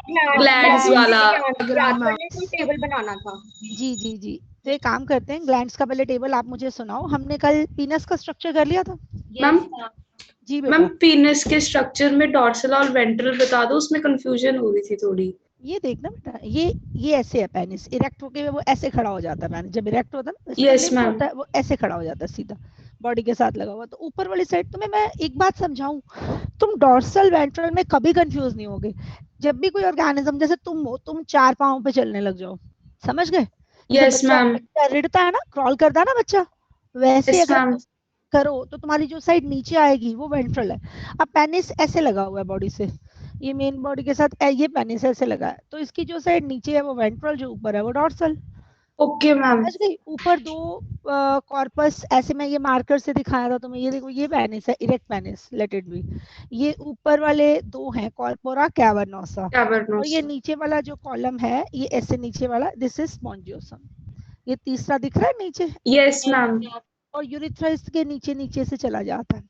Glands वाला। याद करने को टेबल बनाना था। जी जी जी, तो एक काम करते हैं, ग्लैंड्स का पहले टेबल आप मुझे सुनाओ। हमने कल पीनस का स्ट्रक्चर कर लिया था। मैम जी मैम बेटा, पीनस के स्ट्रक्चर में डॉर्सल और वेंट्रल बता दो, उसमें कंफ्यूजन हो गई थी थोड़ी। ये देखना बेटा, ये ऐसे है पेनिस, इरेक्ट होके वो ऐसे खड़ा हो जाता है पेनिस। जब इरेक्ट होता है ना, Yes, स्टिफ ma'am. होता है, वो ऐसे खड़ा हो जाता है सीधा बॉडी के साथ लगा हुआ। तो ऊपर वाली साइड तुम्हें मैं एक बात समझाऊं, तुम डॉर्सल वेंट्रल में कभी कंफ्यूज नहीं होगे। जब भी कोई ऑर्गेनिज्म, जैसे तुम हो, तुम 4 पाँव पे चलने लग जाओ, समझ गए? जैसे Yes, ma'am. बच्चा रिड़ता है ना, क्रॉल करता है ना बच्चा, वैसे Yes, अगर ma'am. तुम करो तो तुम्हारी जो साइड नीचे आएगी वो वेंट्रल है। अब पेनिस ऐसे लगा हुआ है बॉडी से, ये मेन बॉडी के साथ ये पेनिस ऐसे लगा है, तो इसकी जो साइड नीचे है वो वेंट्रल, जो ऊपर है वो डॉर्सल। Okay, ma'am. समझ गई? ऊपर दो कॉर्पस ऐसे, मैं ये मार्कर से दिखाया था तुम्हें, ये देखो, ये पेनिस है, erect penis, let it be. ये ऊपर वाले दो हैं, कॉर्पोरा कैवर्नोसा, और ये Cavernosa. नीचे वाला जो कॉलम है, ये ऐसे नीचे वाला, दिस इज स्पॉन्जियोसम। ये तीसरा दिख रहा है नीचे, Yes, ma'am. और यूरिथ्रा इसके नीचे नीचे से चला जाता है।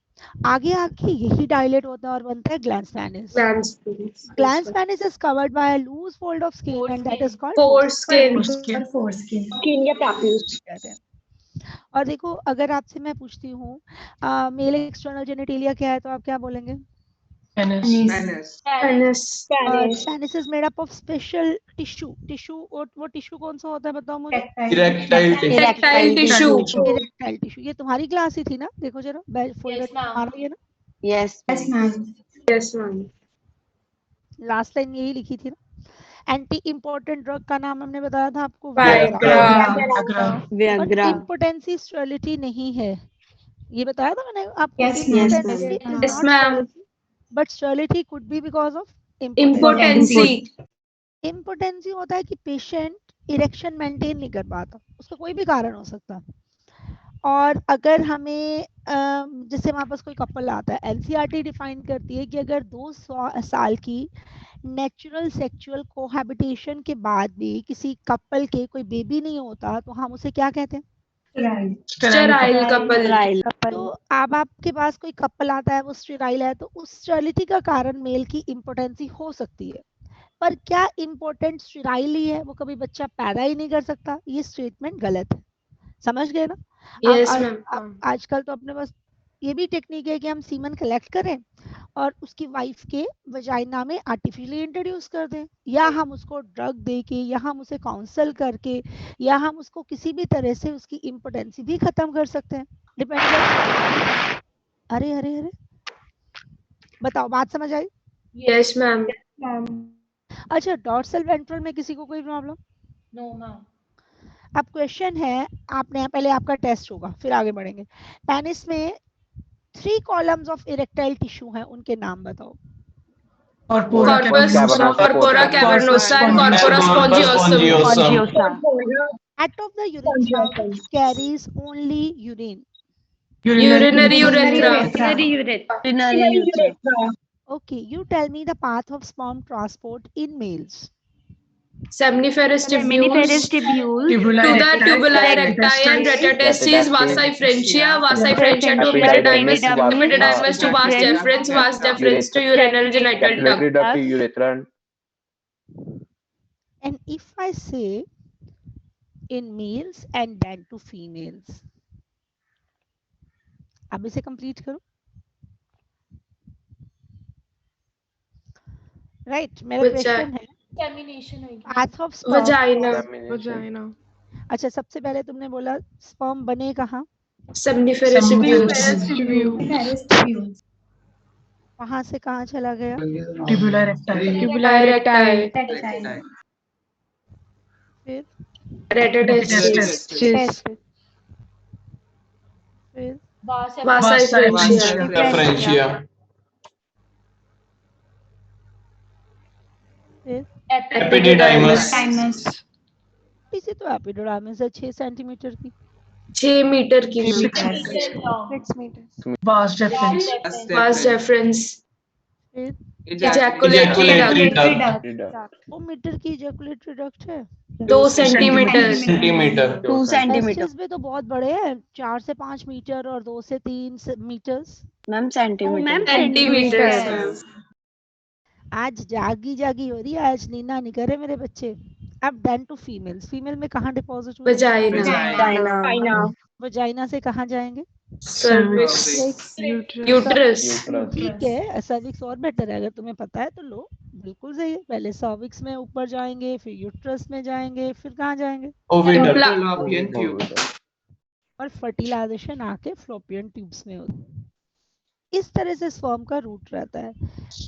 आगे आके यही डायलेट होता है और बनता है glans penis. Glands. Please. Glans penis is covered by a loose fold of skin and that is called Foreskin. Skin या पैप्यूस। कहते हैं। और देखो, अगर आपसे मैं पूछती हूँ मेल एक्सटर्नल जेनिटेलिया क्या है, तो आप क्या बोलेंगे? Penis. और penis is made up of special tissue, और वो टिश्यू कौन सा होता है बताओ मुझे? Tactile tissue. Erectile tissue. ये तुम्हारी क्लास ही थी ना, देखो जरा फोल्डर तुम्हारा ये ना, Yes. Yes, ma'am. Last line यही लिखी थी ना। एंटी इम्पोर्टेंट ड्रग का नाम हमने बताया था आपको, Viagra. Viagra. इम्पोर्टेंसी स्टेरिलिटी नहीं है, ये बताया था मैंने आपको। Yes, Impotency is Yes, not ma'am. sterility, but sterility could be because of Impotency. impotency होता है कि पेशेंट इरेक्शन मेंटेन नहीं कर पाता, उसका कोई भी कारण हो सकता है। और अगर हमें जैसे हमारे पास कोई कपल आता है, एनसीईआरटी डिफाइन करती है कि अगर 2 साल की नेचुरल सेक्सुअल कोहैबिटेशन के बाद भी किसी कपल के कोई बेबी नहीं होता, तो हम उसे क्या कहते हैं? Sterile couple. Sterile. तो अब आपके पास कोई कपल आता है, वो स्टेराइल है, तो उस स्टेरिलिटी का कारण मेल की इम्पोर्टेंसी हो सकती है। पर क्या इम्पोर्टेंट स्टेराइल ही है, वो कभी बच्चा पैदा ही नहीं कर सकता? ये स्टेटमेंट गलत है, समझ गए ना? Yes, अब ma'am. आजकल तो अपने पास ये भी टेक्निक है कि हम सीमन कलेक्ट करें और उसकी वाइफ के वजाइना में आर्टिफिशियली इंट्रोड्यूस कर दें, या हम उसको ड्रग दे के, या हम उसे काउंसल करके, या हम उसको किसी भी तरह से उसकी इम्पोर्टेंसी भी खत्म कर सकते हैं, डिपेंड कर। अरे अरे अरे, बताओ, बात समझ आई? Yes, ma'am. अच्छा, डॉर्सल वेंट्रल में किसी को कोई प्रॉब्लम? No ma'am. अब क्वेश्चन है, आपने पहले आपका टेस्ट होगा, फिर आगे बढ़ेंगे। पेनिस में 3 कॉलम्स ऑफ इरेक्टाइल टिश्यू हैं, उनके नाम बताओ। Corpus, corpora cavernosa, and corpora spongiosum. Part of the urethra which carries only urine. Urinary urethra. Urinary urethra. Okay, you tell me the path of sperm transport in males. Seminiferous tubules to the tubuli recti and retrotestis, vasa efferentia, vasa efferentia to epididymis, epididymis to vas deferens, vas deferens to urinary genital duct. And if I say in males and then to females, अब इसे complete करो। Right, मेरा question है path of Vagina. अच्छा, सबसे पहले तुमने बोला स्पर्म बने कहाँ? Seminiferous tubules. वहां से कहाँ चला गया? Tubuli recti. फिर Retrotestis. फिर Vasa efferentia. फिर Epididymis. इसे तो एपिडिडाइमिस है 6 सेंटीमीटर की। 6 मीटर की। 6 मीटर। Vas deferens. फिर Ejaculatory duct. 2 मीटर की इजैकुलेटरी डक्ट है। 2 सेंटीमीटर। 2 centimeter. टेस्टिस भी तो बहुत बड़े हैं, 4 से 5 मीटर और 2 से 3 मीटर्स। Ma'am, centimeter. सेंटीमीटर। आज जागी जागी हो रही है, आज नीना नहीं करे मेरे बच्चे। अब देन टू फीमेल्स, फीमेल में कहाँ डिपॉजिट होते हैं? Vagina. China. वजाइना से कहाँ जाएंगे? Cervix. Uterus. ठीक है, सर्विक्स और बेटर है, अगर तुम्हें पता है तो लो, बिल्कुल सही है। पहले सर्विक्स में ऊपर जाएंगे, फिर यूट्रस में जाएंगे, फिर कहाँ जाएंगे? fallopian tube. और फर्टिलाइजेशन आके फ्लोपियन ट्यूब्स में होती है। इस तरह से स्पर्म का रूट रहता है।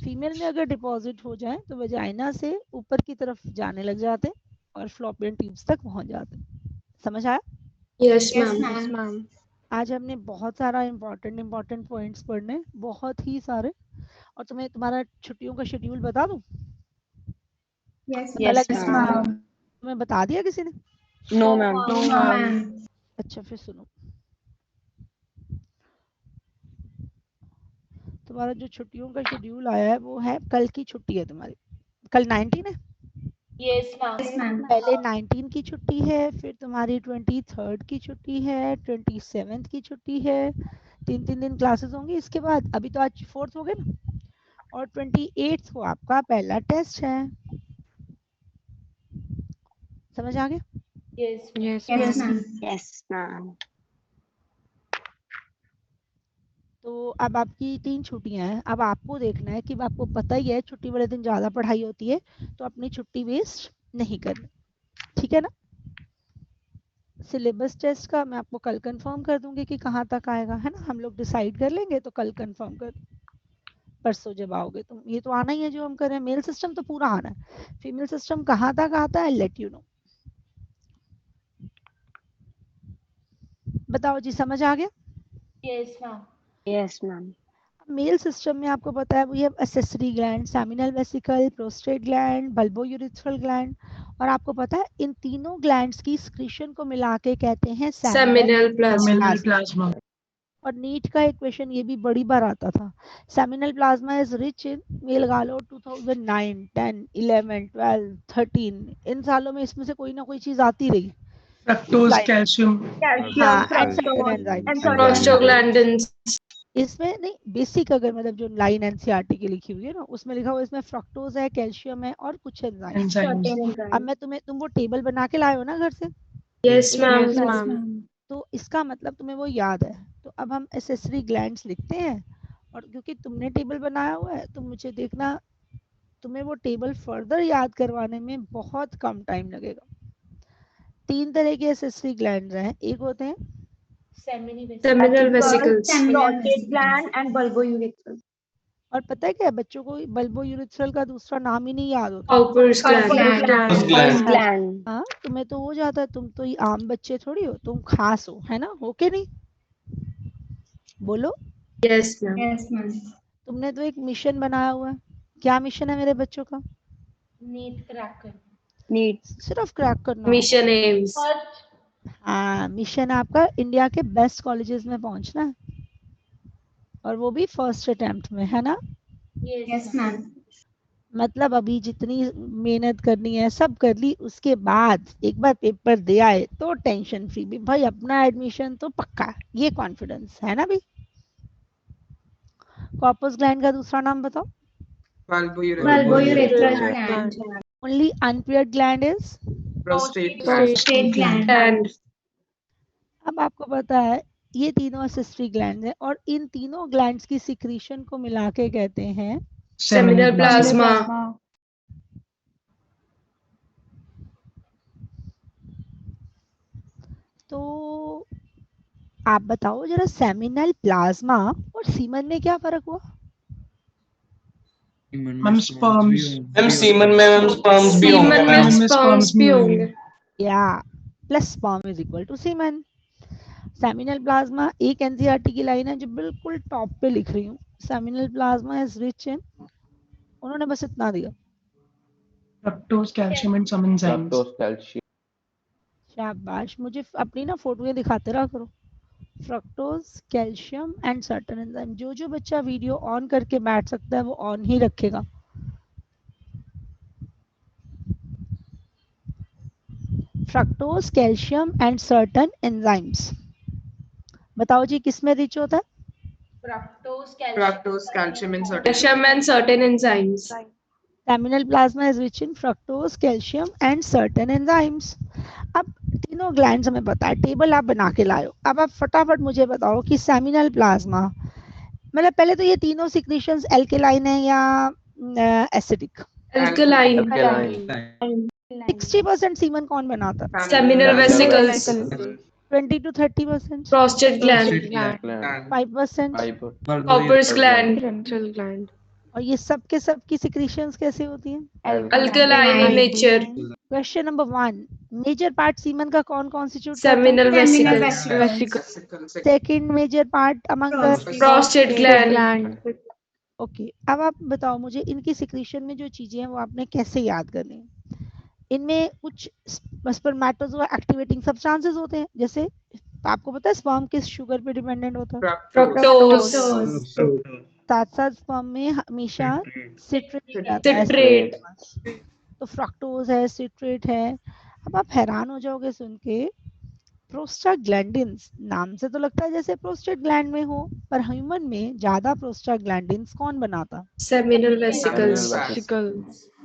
फीमेल में अगर डिपॉजिट हो जाए तो वजाइना से ऊपर की तरफ जाने लग जाते हैं और फ्लोपियन ट्यूब्स तक पहुंच जाते हैं। समझ आया? Yes, ma'am. आज हमने बहुत सारा इम्पोर्टेंट पॉइंट्स पढ़ने, बहुत ही सारे। और तुम्हारा छुट्टियों का शेड्यूल बता दूं? Yes, ma'am. तुम्हें बता दिया किसी ने? No, ma'am. ma'am. अच्छा, फिर सुनो, तुम्हारा जो छुट्टियों का शेड्यूल आया है वो है, कल की छुट्टी है तुम्हारी, कल 19 है। Yes, ma'am. पहले 19 की छुट्टी है, फिर तुम्हारी 23rd की छुट्टी है, 27th की छुट्टी है, 3 दिन क्लासेस होंगी। इसके बाद अभी तो आज 4th हो गए ना, और 28th को आपका पहला टेस्ट है। समझ आ गया? Yes, ma'am. Yes, ma'am. तो अब आपकी 3 छुट्टियां हैं। अब आपको देखना है कि आपको पता ही है छुट्टी वाले दिन ज़्यादा पढ़ाई होती है, तो अपनी छुट्टी वेस्ट नहीं करनी, ठीक है ना? सिलेबस टेस्ट का मैं आपको कल कंफर्म कर दूंगी कि कहाँ तक आएगा, है ना? हम लोग डिसाइड कर लेंगे तो कल कंफर्म कर, परसों जब आओगे तुम। ये तो आना ही है जो हम कर रहे हैं। मेल सिस्टम तो पूरा आना है, फीमेल सिस्टम कहाँ तक आता है लेट यू नो। बताओ जी, समझ आ गया? Yes, ma'am. Yes, ma'am. Mail system में आपको पता है we have accessory gland, seminal vesicle, prostate gland, bulbourethral gland, और आपको पता है इन तीनों ग्लैंड्स की स्क्रीशन को मिला के कहते हैं Seminal plasma. और नीट का एक क्वेश्चन ये भी बड़ी बार आता था, सेमिनल प्लाज्मा इज रिच इन, ये लगा लो 2009, 10, 11, 12, 13, इन सालों में इसमें से कोई ना कोई चीज आती रही। Fructose, calcium. हाँ, Prostaglandins. इसमें नहीं, बेसिक अगर मतलब जो लाइन एनसीईआरटी की लिखी हुई है ना, उसमें लिखा हुआ इसमें फ्रक्टोज है, कैल्शियम है और कुछ एंजाइम। अब मैं तुम वो टेबल बना के लाए हो ना घर से? Yes, ma'am. तो इसका मतलब तुम्हें वो याद है। तो अब हम एसेसरी ग्लैंड्स लिखते हैं, और क्योंकि तुमने टेबल बनाया हुआ है तो मुझे देखना, तुम्हें वो टेबल फर्दर याद करवाने में बहुत कम टाइम लगेगा। 3 तरह के एसेसरी ग्लैंड्स हैं, एक होते हैं Seminal vesicles. Prostate gland and bulbourethral. और पता है क्या है, बच्चों को बल्बोयूरेथ्रल का दूसरा नाम ही नहीं याद होता। Cowper's gland. First gland. हाँ, तुम्हें तो हो जाता है, तुम तो ये आम बच्चे थोड़ी हो, तुम खास हो, है ना? हो के नहीं? बोलो। Yes, ma'am. Yes, ma'am. तुमने तो एक मिशन बनाया हुआ है, क्या मिशन है मेरे बच्चों का? Neat cracker. Neat. सिर्फ क्रैक करना। Mission aims. हाँ, मिशन आपका इंडिया के बेस्ट कॉलेजेस में पहुंचना है, और वो भी फर्स्ट अटेम्प्ट में, है ना? Yes, ma'am. मतलब अभी जितनी मेहनत करनी है सब कर ली, उसके बाद एक बार पेपर दे आए तो टेंशन फ्री भी, भाई अपना एडमिशन तो पक्का है, ये कॉन्फिडेंस है ना भी। कॉर्पस ग्लैंड का दूसरा नाम बताओ। Bulbourethral gland. Only unpaired gland is Prostate gland. And अब आपको पता है ये तीनों एसेसरी ग्लैंड हैं, और इन तीनों ग्लैंड्स की सिक्रीशन को मिला के कहते हैं seminal plasma. तो आप बताओ जरा, सेमिनल प्लाज्मा और सीमन में क्या फर्क हुआ? Ma'am sperms. मैम सीमन में मैम स्पर्म्स भी होंगे Semen मैम। में sperms भी होंगे. या plus sperm is equal to semen. Seminal plasma, एक एनसीईआरटी की लाइन है जो बिल्कुल टॉप पे लिख रही हूँ, seminal plasma is rich in, उन्होंने बस इतना दिया, Fructose, calcium and some enzymes. Fructose, calcium. शाबाश। मुझे अपनी ना फोटोएं दिखाते रहा करो, fructose, calcium and certain enzyme. जो जो बच्चा वीडियो ऑन करके बैठ सकता है वो ऑन ही रखेगा। Fructose, calcium and certain enzymes, बताओ जी किस में रिच होता है? Fructose, Fructose, calcium and certain. Calcium and certain enzymes. Seminal plasma is rich in fructose, calcium and certain enzymes. अब तीनों ग्लैंड्स हमें पता है, टेबल आप बना के लाओ। अब आप फटाफट मुझे बताओ कि सेमिनल प्लाज्मा मतलब पहले तो ये तीनों सिक्रीशंस एल्केलाइन है या एसिडिक? Alkaline. 60% सीमन कौन बनाता है? Seminal vesicles. 20 to 30%? Prostate gland. 5%? Copper's gland. और ये सब के सब की सिक्रीशंस कैसे होती हैं? Alkaline in nature. Question number 1, major part semen का कौन constitute? Seminal vesicles. Second major part among the Prostate gland. Okay. अब आप बताओ मुझे इनकी सिक्रीशन में जो चीजें हैं वो आपने कैसे याद करनी है? इनमें कुछ स्पर्मेटोजोआ एक्टिवेटिंग सब्सटेंसेस होते हैं, जैसे आपको पता है स्पर्म किस शुगर पे डिपेंडेंट होता है? Fructose. साथ साथ स्पर्म में हमेशा सिट्रेट Citrate. तो फ्रक्टोज है, सिट्रेट है। अब आप हैरान हो जाओगे सुन के, प्रोस्टाग्लैंडिन्स नाम से तो लगता है जैसे प्रोस्टेट ग्लैंड में हो, पर ह्यूमन में ज्यादा प्रोस्टाग्लैंडिन्स कौन बनाता? Seminal vesicles.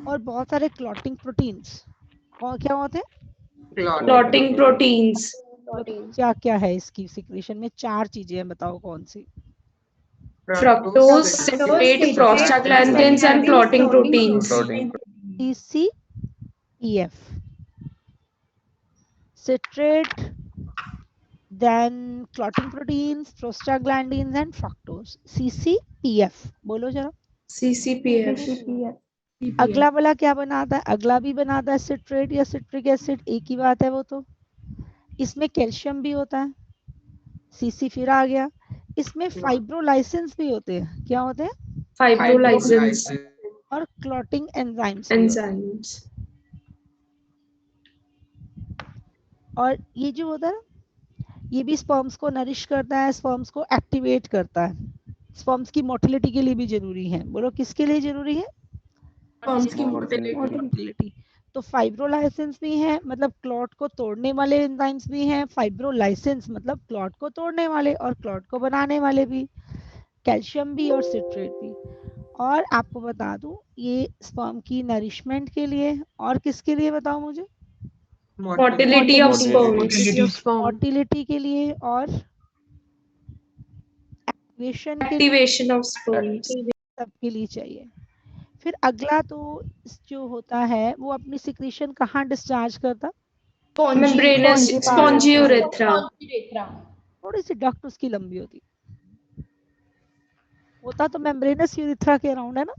और बहुत सारे क्लॉटिंग प्रोटीन्स और क्या होते हैं? Clotting proteins. क्या क्या है इसकी सिक्रीशन में? 4 चीजें हैं, बताओ कौन सी? Fructose, citrate, prostaglandins and clotting proteins. CCEF, citrate, then clotting proteins, prostaglandins and fructose. CCPF बोलो जरा। CCPF. अगला वाला क्या बनाता है? अगला भी बनाता है सिट्रेट या सिट्रिक एसिड, एक ही बात है वो तो। इसमें कैल्शियम भी होता है, सीसी फिर आ गया। इसमें फाइब्रोलाइसेंस भी होते हैं, क्या होते हैं? Fibrolysins. और क्लॉटिंग एंजाइम्स। Enzymes. और ये जो होता है ना, ये भी स्पर्म्स को नरिश करता है, स्पर्म्स को एक्टिवेट करता है, स्पर्म्स की मोटिलिटी के लिए भी जरूरी है। बोलो किसके लिए जरूरी है? Sperms की motility. तो फाइब्रोलाइसेंस भी है, मतलब क्लॉट को तोड़ने वाले एंजाइम्स भी हैं। फाइब्रोलाइसेंस मतलब क्लॉट को तोड़ने वाले और क्लॉट को बनाने वाले भी, कैल्शियम भी और सिट्रेट भी। और आपको बता दूं ये स्पर्म की नरिशमेंट के लिए और किसके लिए बताओ मुझे? Motility of sperms. मोटिलिटी के लिए और एक्टिवेशन के लिए, Activation of sperms. सबके लिए चाहिए। फिर अगला तो जो होता है वो अपनी सिक्रीशन कहाँ डिस्चार्ज करता? Membranous spongy urethra. थोड़ी सी डक्ट उसकी लंबी होता तो मेम्ब्रेनस यूरिथ्रा के अराउंड है ना।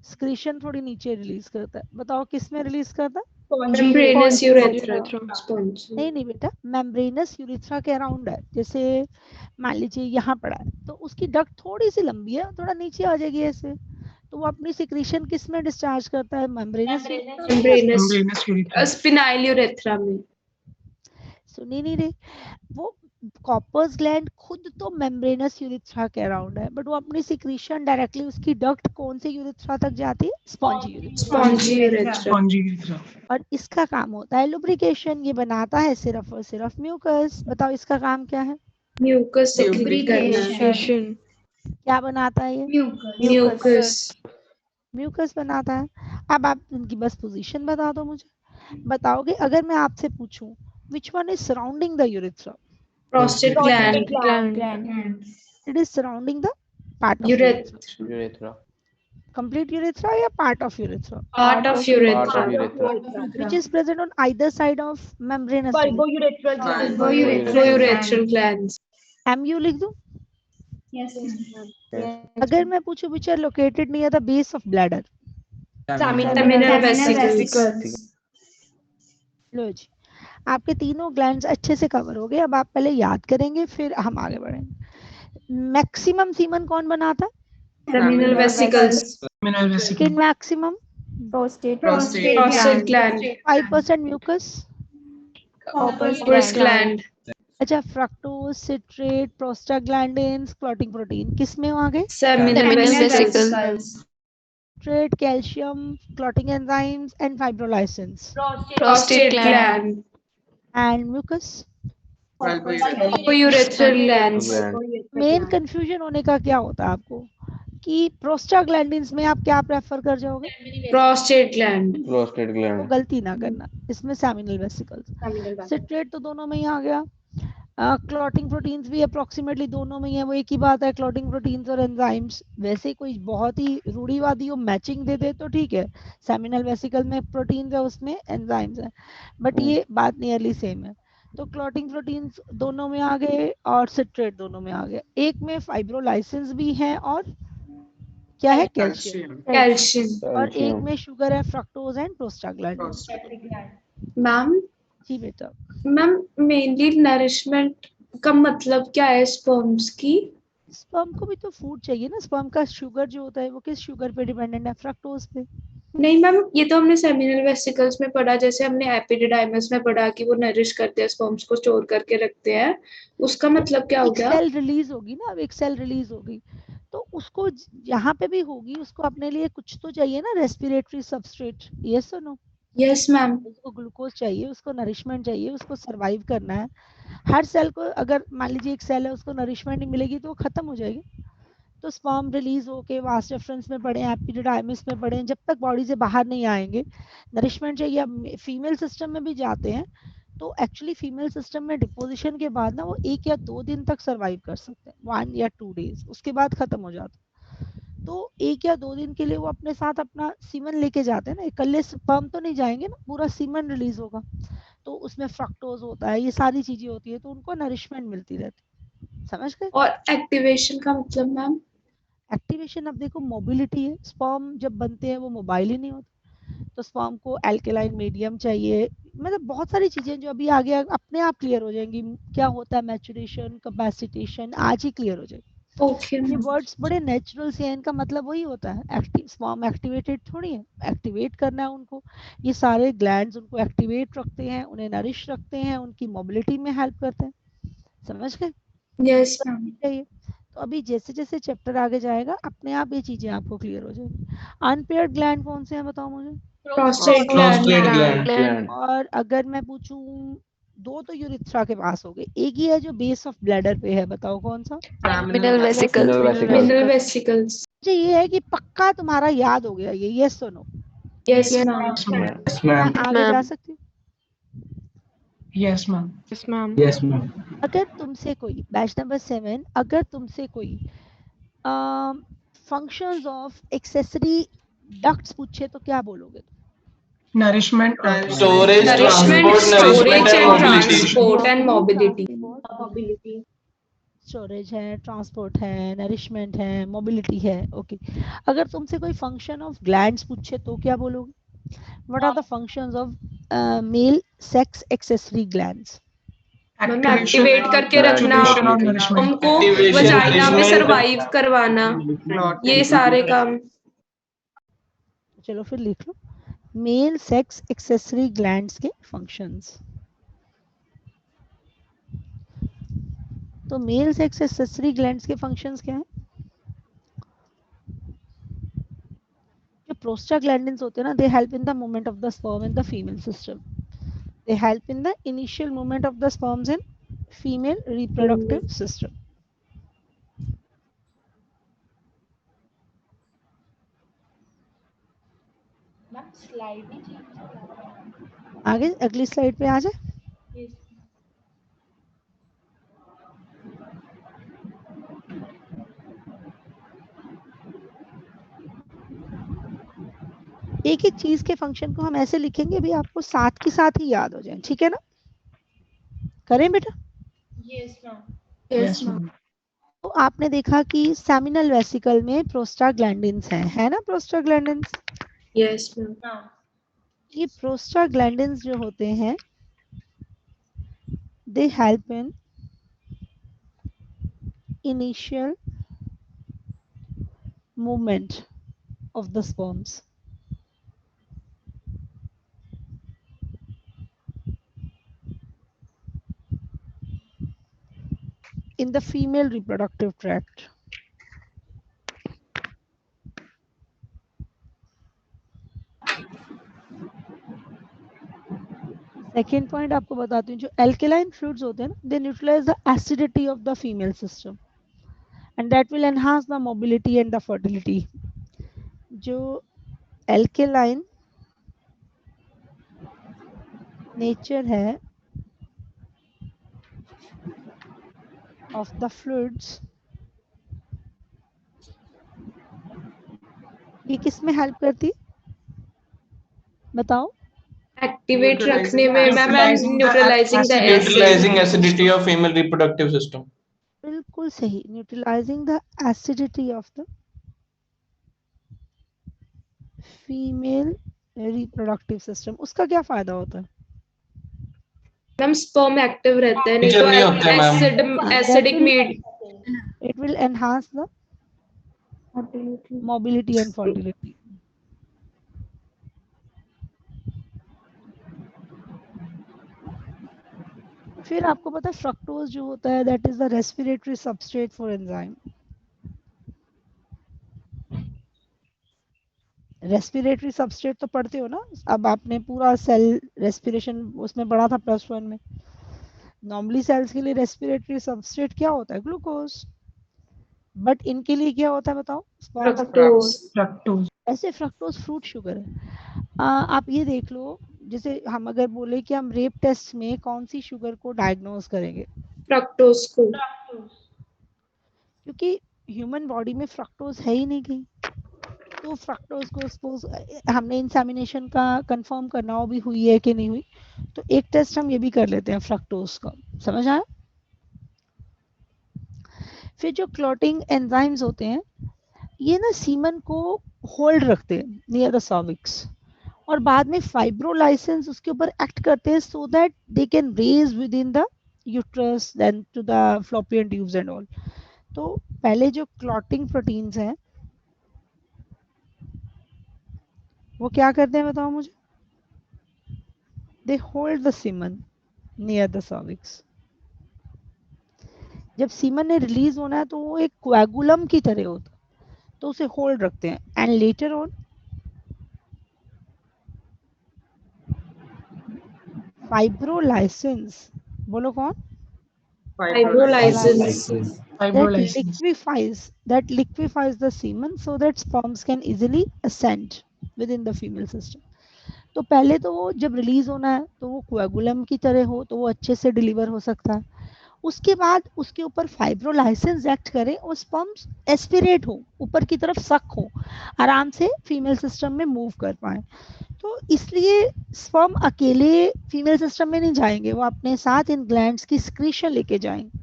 सिक्रीशन थोड़ी नीचे रिलीज करता है, बताओ किस में रिलीज करता है? Membranous urethra. Sponge. नहीं बेटा, मेम्ब्रेनस यूरिथ्रा के अराउंड है। जैसे मान लीजिए यहाँ पड़ा है तो उसकी डक्ट थोड़ी सी लंबी है, थोड़ा नीचे आ जाएगी ऐसे, तो वो अपनी सिक्रीशन किस में डिस्चार्ज करता है? मेम्ब्रेनस Spinal urethra में। सुनी नहीं रही, वो कॉपर्स ग्लैंड खुद तो मेम्ब्रेनस यूरिथ्रा के अराउंड है, बट वो अपनी सिक्रीशन डायरेक्टली उसकी डक्ट कौन से यूरिथ्रा तक जाती है? Spongy urethra. और इसका काम होता है लुब्रिकेशन, ये बनाता है सिर्फ और सिर्फ म्यूकस। बताओ इसका काम क्या है? Mucus secrete करना। क्या बनाता है ये? म्यूकस बनाता है। अब आप इनकी बस पोजीशन बता दो मुझे। बताओगे अगर मैं आपसे पूछूं which one is surrounding the urethra? Prostate gland. It is surrounding the part of Urethra. complete urethra या part of urethra? Part of urethra. Which is present on either side of membranous urethra? Urethral glands. MU लिख दूं? अगर मैं पूछूं which are located near the base of bladder? Seminal vesicles. लो जी, आपके तीनों glands अच्छे से कवर हो गए। अब आप पहले याद करेंगे फिर हम आगे बढ़ेंगे। मैक्सिमम सीमन कौन बनाता है? Seminal vesicles. Second maximum? Prostate gland. 5% mucus? Copper's gland. अच्छा, fructose, citrate, prostaglandins, clotting protein किस में आ गए? Seminal vesicles. Citrate, calcium, clotting enzymes and fibrinolysins Prostate gland. And mucus. Urethral glands. Main confusion होने का क्या होता है आपको कि प्रोस्टाग्लैंडिन्स में आप क्या प्रेफर कर जाओगे? Prostate gland. Prostate वो gland. गलती ना करना, इसमें सेमिनल वेसिकल्स। सिट्रेट तो दोनों में ही आ गया। क्लॉटिंग प्रोटीन्स भी अप्रोक्सीमेटली दोनों में ही है, वो एक ही बात है, क्लॉटिंग प्रोटीन्स और एंजाइम्स। वैसे कोई बहुत ही रूढ़िवादी हो मैचिंग दे दे तो ठीक है, सेमिनल वेसिकल में प्रोटीन्स है, उसमें एंजाइम्स है, बट ये बात नियरली सेम है। तो क्लॉटिंग प्रोटीन्स दोनों में आ गए और सिट्रेट दोनों में आ गए। एक में फाइब्रोलाइसिस भी है और क्या है, कैल्शियम, Calcium. और एक में शुगर है, फ्रक्टोज एंड प्रोस्टाग्लैंडिन्स। मैम जी बेटा। मैम मेनली नरिशमेंट का मतलब क्या है स्पर्म्स की? स्पर्म को भी तो फूड चाहिए ना। स्पर्म का शुगर जो होता है वो किस शुगर पे डिपेंडेंट है? फ्रक्टोज पे। नहीं मैम, ये तो हमने सेमिनल वेसिकल्स में पढ़ा, जैसे हमने एपिडिडाइमस में पढ़ा कि वो नरिश करते हैं, स्पर्म्स को स्टोर करके रखते हैं, उसका मतलब क्या हो एक गया? सेल रिलीज होगी ना, अब एक सेल रिलीज होगी तो उसको यहाँ पे भी होगी, उसको अपने लिए कुछ तो चाहिए ना, रेस्पिरेटरी सबस्ट्रेट। यस और नो? Yes ma'am. उसको ग्लूकोज चाहिए, उसको नरिशमेंट चाहिए, उसको सरवाइव करना है। हर सेल को, अगर मान लीजिए एक सेल है, उसको नरिशमेंट नहीं मिलेगी तो वो खत्म हो जाएगी। तो स्पर्म रिलीज होके वास डिफरेंस में पड़े, एपिडिडाइमिस में पड़े, जब तक बॉडी से बाहर नहीं आएंगे, नरिशमेंट चाहिए। अब फीमेल सिस्टम में भी जाते हैं तो एक्चुअली फीमेल सिस्टम में डिपोजिशन के बाद ना वो 1 या 2 दिन तक सरवाइव कर सकते हैं, 1 या 2 डेज, उसके बाद खत्म हो जाता है। तो 1 या 2 दिन के लिए वो अपने साथ अपना सीमन लेके जाते हैं ना, इकल्ले स्पर्म तो नहीं जाएंगे ना, पूरा सीमन रिलीज होगा तो उसमें फ्रक्टोज होता है, ये सारी चीजें होती है, तो उनको नरिशमेंट मिलती रहती है। समझ गए? और एक्टिवेशन का मतलब मैम? एक्टिवेशन, अब देखो मोबिलिटी है, स्पर्म जब बनते हैं वो मोबाइल ही नहीं होते, तो स्पर्म को एल्केलाइन मीडियम चाहिए, मतलब बहुत सारी चीजें जो अभी आगे अपने आप क्लियर हो जाएंगी। क्या होता है मैचुरेशन, कैपेसिटेशन, आज ही क्लियर हो जाएगी। ओके ये मैम। वर्ड्स बड़े नेचुरल से हैं, इनका मतलब वही होता है, एक्टिव स्पर्म एक्टिवेटेड थोड़ी है, एक्टिवेट करना है उनको। ये सारे ग्लैंड्स उनको एक्टिवेट रखते हैं, उन्हें नरिश रखते हैं, उनकी मोबिलिटी में हेल्प करते हैं। समझ गए? Yes ma'am. चाहिए तो अभी जैसे जैसे चैप्टर आगे जाएगा अपने आप ये चीजें आपको क्लियर हो जाएगी। अनपेयर्ड ग्लैंड कौन से हैं बताओ मुझे? Prostate Prostate gland. gland. और अगर मैं पूछूं, 2 तो यूरिथ्रा के पास हो गए, एक ही है जो बेस ऑफ ब्लैडर पे है, बताओ कौन सा? Seminal vesicles. Mineral vesicles. मुझे ये है कि पक्का तुम्हारा याद हो गया ये, यस और नो? Yes ma'am. Yes, मैं ma'am. आगे जा सकती हूँ? Yes, ma'am. Yes, ma'am. अगर तुमसे कोई, बैच नंबर 7, अगर तुमसे कोई फंक्शंस ऑफ एक्सेसरी डक्ट्स पूछे तो क्या बोलोगे? Nourishment. Storage, Nourishment, transport, storage and mobility. transport and mobility. Storage है, ट्रांसपोर्ट है, नरिशमेंट है, मोबिलिटी है। ओके, अगर तुमसे कोई फंक्शन ऑफ ग्लैंड्स पूछे तो क्या बोलोगे? What are the functions of male sex accessory glands? Ma'am activate करके रखना, Activation और nourishment. हमको Activation, वजाइना में nourishment. सरवाइव करवाना, ये सारे काम। चलो फिर लिख लो, मेल सेक्स एक्सेसरी ग्लैंड्स के फंक्शंस। तो मेल सेक्स एक्सेसरी ग्लैंड्स के फंक्शंस क्या हैं? जो प्रोस्टाग्लैंडिन्स होते हैं ना, they help in the movement of the sperm in the female system, they help in the initial movement of the sperms in female reproductive system. आगे अगली slide पे आ जाए। एक एक चीज के फंक्शन को हम ऐसे लिखेंगे भी आपको साथ के साथ ही याद हो जाए, ठीक है ना? करें बेटा? Yes ma'am. तो आपने देखा कि सेमिनल वेसिकल में प्रोस्टाग्लैंडिन्स हैं, है ना? Prostaglandins, yes ma'am. ये प्रोस्टाग्लैंडिन्स जो होते हैं they help in initial movement of the sperms. in the female reproductive tract. Second point आपको बताती हूँ, जो एल्केलाइन फ्लूइड्स होते हैं ना, they neutralise the acidity of the female system, and that will enhance the mobility and the fertility. जो alkaline nature है of the fluids, ये किस में हेल्प करती बताओ? एक्टिवेट रखने में ma'am and neutralising the Neutralizing acidity of female reproductive system. बिल्कुल सही, neutralising the acidity of the female reproductive system. उसका क्या फायदा होता है? मैम स्पर्म एक्टिव रहते हैं, नहीं Teacher नहीं होते तो ma'am. Acidic meet it will enhance the mobility and fertility. फिर आपको पता है फ्रक्टोज जो होता है that is the respiratory substrate for enzyme. Respiratory substrate तो पढ़ते हो ना, अब आपने पूरा सेल रेस्पिरेशन उसमें पढ़ा था +1 में। नॉर्मली सेल्स के लिए रेस्पिरेटरी सबस्ट्रेट क्या होता है? ग्लूकोज। बट इनके लिए क्या होता है बताओ? फ्रक्टोज। ऐसे फ्रक्टोज फ्रूट शुगर है। आप ये देख लो, जैसे हम अगर बोले कि हम रेप टेस्ट में कौन सी शुगर को डायग्नोज करेंगे? फ्रक्टोज को, क्योंकि ह्यूमन बॉडी में फ्रक्टोज है ही नहीं कहीं। तो फ्रक्टोज को सपोज हमने इंसेमिनेशन का कंफर्म करना हो भी हुई है कि नहीं हुई, तो एक टेस्ट हम ये भी कर लेते हैं फ्रक्टोज का। समझ आया? फिर जो क्लॉटिंग एंजाइम्स होते हैं ये ना सीमन को होल्ड रखते हैं नियर द सर्विक्स, और बाद में फाइब्रोलाइसेंस उसके ऊपर एक्ट करते हैं so that they can raise within the uterus then to the fallopian tubes and all. तो पहले जो क्लॉटिंग प्रोटीन्स हैं वो क्या करते हैं बताओ मुझे? They hold the semen near the cervix. जब सीमन ने रिलीज होना है तो वो एक कोएगुलम की तरह होता है, तो उसे होल्ड रखते हैं। एंड लेटर ऑन फाइब्रोलाइसेंस, बोलो कौन? फाइब्रोलाइसिस, that liquefies the semen so that sperms can easily ascend within the female system. तो पहले तो वो जब रिलीज होना है तो वो कोएगुलम की तरह हो तो वो अच्छे से डिलीवर हो सकता है। उसके बाद उसके ऊपर फाइब्रोलाइसेंस एक्ट करे और स्पर्म्स एस्पिरेट हो, ऊपर की तरफ सक हो, आराम से फीमेल सिस्टम में मूव कर पाए। तो इसलिए स्पर्म अकेले फीमेल सिस्टम में नहीं जाएंगे, वो अपने साथ इन ग्लैंड्स की सिक्रीशन लेके जाएंगे।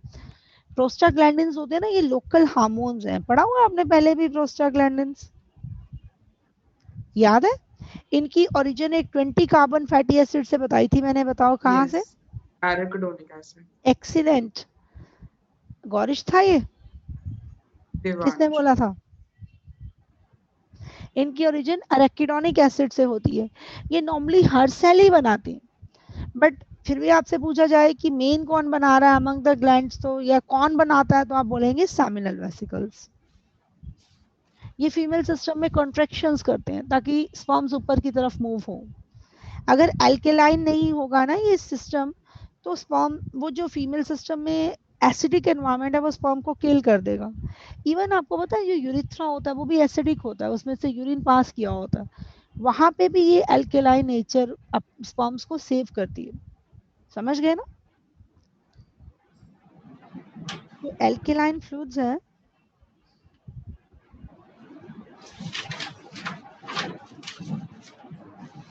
प्रोस्टाग्लैंडिन्स होते हैं ना, ये लोकल हार्मोन्स हैं, पढ़ा हुआ आपने पहले भी प्रोस्टाग्लैंडिन्स, याद है? इनकी ओरिजिन एक 20 कार्बन फैटी एसिड से बताई थी मैंने, बताओ कहाँ से? Arachidonic acid. एक्सीलेंट, गौरिश था ये? किसने बोला था? इनकी ओरिजिन एराकिडोनिक एसिड से होती है। ये नॉर्मली हर सेल ही बनाते हैं, बट फिर भी आपसे पूछा जाए कि मेन कौन बना रहा है अमंग द ग्लैंड्स, तो या कौन बनाता है, तो आप बोलेंगे सेमिनल वेसिकल्स। ये फीमेल सिस्टम में कॉन्ट्रैक्शंस करते हैं ताकि स्पर्म्स ऊपर की तरफ मूव हो। अगर अल्केलाइन नहीं होगा ना ये सिस्टम, तो स्पर्म, वो जो फीमेल सिस्टम में एसिडिक एनवायरनमेंट है वो स्पर्म को किल कर देगा। इवन आपको पता है जो यूरिथ्रा होता है वो भी एसिडिक होता है, उसमें से यूरिन पास किया होता है, वहां पे भी ये अल्केलाइन नेचर स्पर्म्स को सेव करती है। समझ गए ना? तो अल्केलाइन फ्लूइड्स है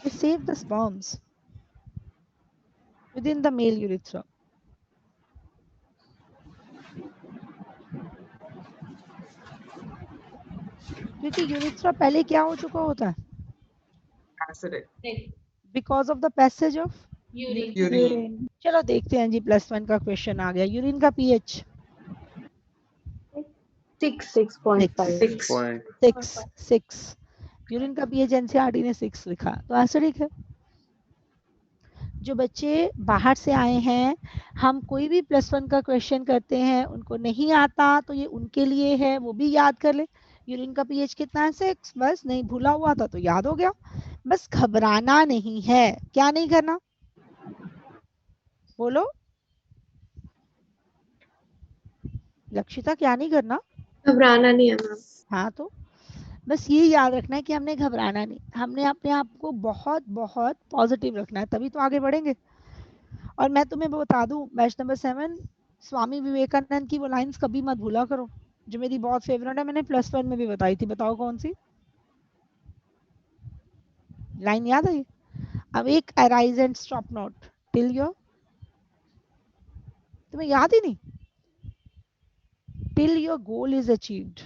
they save the sperms within the male urethra. क्योंकि यूरिथ्रा पहले क्या हो चुका होता है? Acidic, because of the passage of urine. चलो देखते हैं जी, +1 का क्वेश्चन आ गया। यूरिन का पीएच 6. यूरिन का पीएच एनसीईआरटी ने 6 लिखा, तो एसिडिक है। जो बच्चे बाहर से आए हैं, हम कोई भी +1 का क्वेश्चन करते हैं, उनको नहीं आता तो ये उनके लिए है, वो भी याद कर ले। यूरिन का पीएच कितना है? 6। बस, नहीं भूला हुआ था तो याद हो गया। बस घबराना नहीं है। क्या नहीं करना? बोलो लक्षिता, क्या नहीं करना? घबराना नहीं है मैम। हाँ, तो बस ये याद रखना है कि हमने घबराना नहीं, हमने अपने आप को बहुत बहुत पॉजिटिव रखना है, तभी तो आगे बढ़ेंगे। और मैं तुम्हें बता दूं, बैच नंबर 7 स्वामी विवेकानंद की वो लाइंस कभी मत भूला करो, जो मेरी बहुत फेवरेट है, मैंने +1 में भी बताई थी। बताओ कौन सी लाइन याद है? Awake, arise and stop not till your, तुम्हें याद ही नहीं? Till your goal is achieved.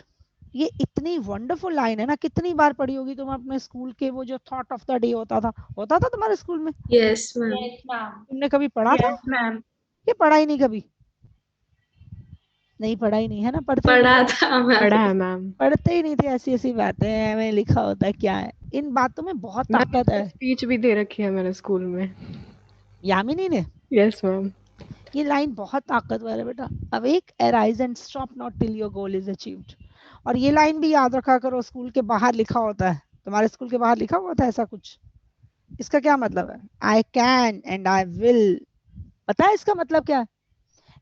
ये इतनी वंडरफुल लाइन है ना, कितनी बार पढ़ी होगी तुम अपने स्कूल के, वो जो थॉट ऑफ द डे होता था तुम्हारे स्कूल में? Yes ma'am. Yes, ma'am. तुमने कभी पढ़ा था? Yes, ma'am. ये पढ़ा ही नहीं कभी? नहीं पढ़ा ही नहीं है ना, पढ़ते ही पढ़ा नहीं, था मैम। पढ़ा है मैम। पढ़ते ही नहीं थे। ऐसी ऐसी बातें हैं, में लिखा होता है क्या है, इन बातों में बहुत ताकत है। स्पीच भी दे रखी है मेरे स्कूल में। यामिनी ने? Yes ma'am. ये लाइन बहुत ताकतवर है बेटा, awake, arise and stop not till your goal is achieved. और ये लाइन भी याद रखा करो, स्कूल के बाहर लिखा होता है, तुम्हारे स्कूल के बाहर लिखा हुआ था ऐसा कुछ। इसका क्या मतलब है? I can and I will, पता है इसका मतलब क्या है?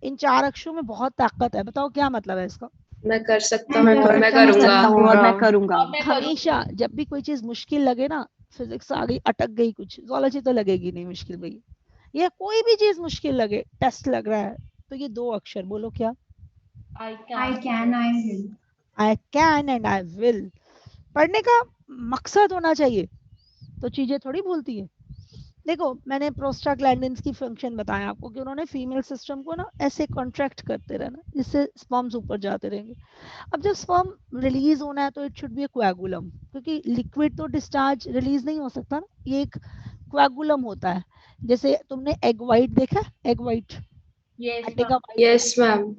इन 4 अक्षरों में बहुत ताकत है, बताओ क्या मतलब है इसका? मैं कर सकता हूँ और मैं कर सकता करूंगा। हूँ और मैं करूंगा। हमेशा जब भी कोई चीज मुश्किल लगे ना, फिजिक्स आ गई, अटक गई कुछ, जोलॉजी तो लगेगी नहीं मुश्किल भाई, ये कोई भी चीज मुश्किल लगे, टेस्ट लग रहा है, तो ये 2 अक्षर बोलो क्या? I can, I will. I can and I will. पढ़ने का मकसद होना चाहिए, तो चीजें थोड़ी भूलती है। देखो, मैंने प्रोस्टाग्लैंडिन्स की फंक्शन बताया आपको कि उन्होंने फीमेल सिस्टम को ना ऐसे कॉन्ट्रैक्ट करते रहना, जिससे स्पर्म्स ऊपर जाते रहेंगे। अब जब स्पर्म रिलीज होना है तो इट शुड बी ए कोएगुलम, क्योंकि लिक्विड तो डिस्चार्ज रिलीज नहीं हो सकता ना, ये एक कोएगुलम होता है। जैसे तुमने एग वाइट देखा, एग वाइट, Yes, अंडे ma'am. का white, यस मैम।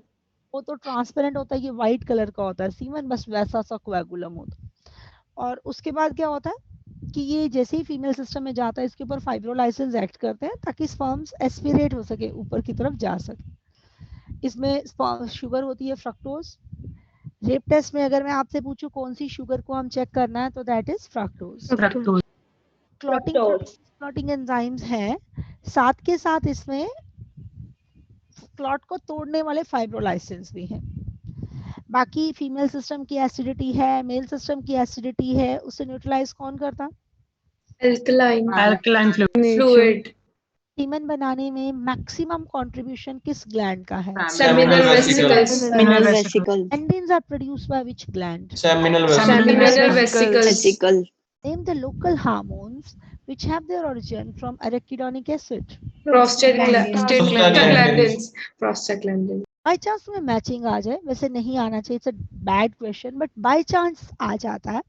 वो तो ट्रांसपेरेंट होता है, ये व्हाइट कलर का होता है सीमन, बस वैसा सा कोएगुलम होता है। और उसके बाद क्या होता है कि ये जैसे ही फीमेल सिस्टम में जाता है, इसके ऊपर फाइब्रोलाइसिस एक्ट करते हैं ताकि स्पर्म्स एस्पिरेट हो सके, ऊपर की तरफ जा सके। इसमें शुगर होती है, फ्रक्टोज। रेप टेस्ट में अगर मैं आपसे पूछूं कौन सी शुगर को हम चेक करना है, तो that is fructose. Clotting enzymes हैं, साथ के साथ इसमें क्लॉट को तोड़ने वाले फाइब्रोलाइसिस भी हैं। बाकी फीमेल सिस्टम की एसिडिटी है, मेल सिस्टम की एसिडिटी है, उसे न्यूट्रलाइज कौन करता? Alkaline fluid. सीमन बनाने में मैक्सिमम कंट्रीब्यूशन किस ग्लैंड का है? Seminal vesicles. Seminal vesicles. Endins are produced by which gland? Seminal seminal vesicles. Vesicle. Name the local hormones which have their origin from arachidonic acid. Prostaglandins. Prostaglandins. By chance तुम्हें matching आ जाए, वैसे नहीं आना चाहिए, it's a bad question, but by chance आ जाता है।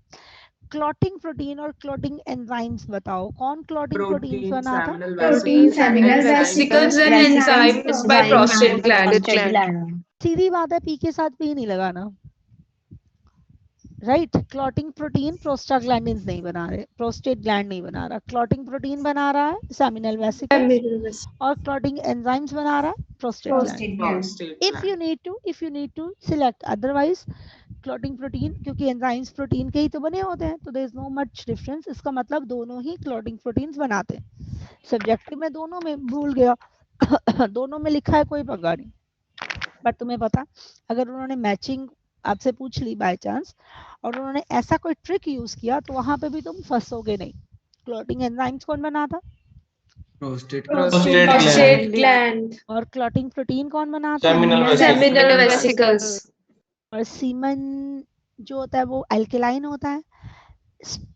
क्लॉटिंग प्रोटीन और क्लॉटिंग एंजाइम्स बताओ, कौन क्लॉटिंग प्रोटीन बनाता? Protein, seminal Vesicles and enzymes by prostate gland. सीधी बात है, पी के साथ पी नहीं लगाना, राइट? क्लॉटिंग प्रोटीन प्रोस्टाग्लैंडिन्स नहीं बना रहे, प्रोस्टेट ग्लैंड नहीं बना रहा, क्लॉटिंग प्रोटीन बना रहा है सेमिनल वेसिकल्स, और क्लॉटिंग एंजाइम्स बना रहा है prostate gland. If you need to select, otherwise clotting protein, क्योंकि एंजाइम्स प्रोटीन के ही तो बने होते हैं, तो there is no much difference. इसका मतलब दोनों ही क्लॉटिंग प्रोटीन्स बनाते हैं। सब्जेक्टिव में दोनों में भूल गया दोनों में लिखा है, कोई पंगा नहीं। बट तुम्हें पता, अगर उन्होंने मैचिंग आपसे पूछ ली बाय चांस और उन्होंने ऐसा कोई ट्रिक यूज किया, तो वहां पे भी तुम फंसोगे नहीं। क्लॉटिंग एंजाइम्स कौन बनाता? Prostate gland. और क्लॉटिंग प्रोटीन कौन बनाता? Seminal vesicles. और सीमन जो होता है वो अल्कलाइन होता है।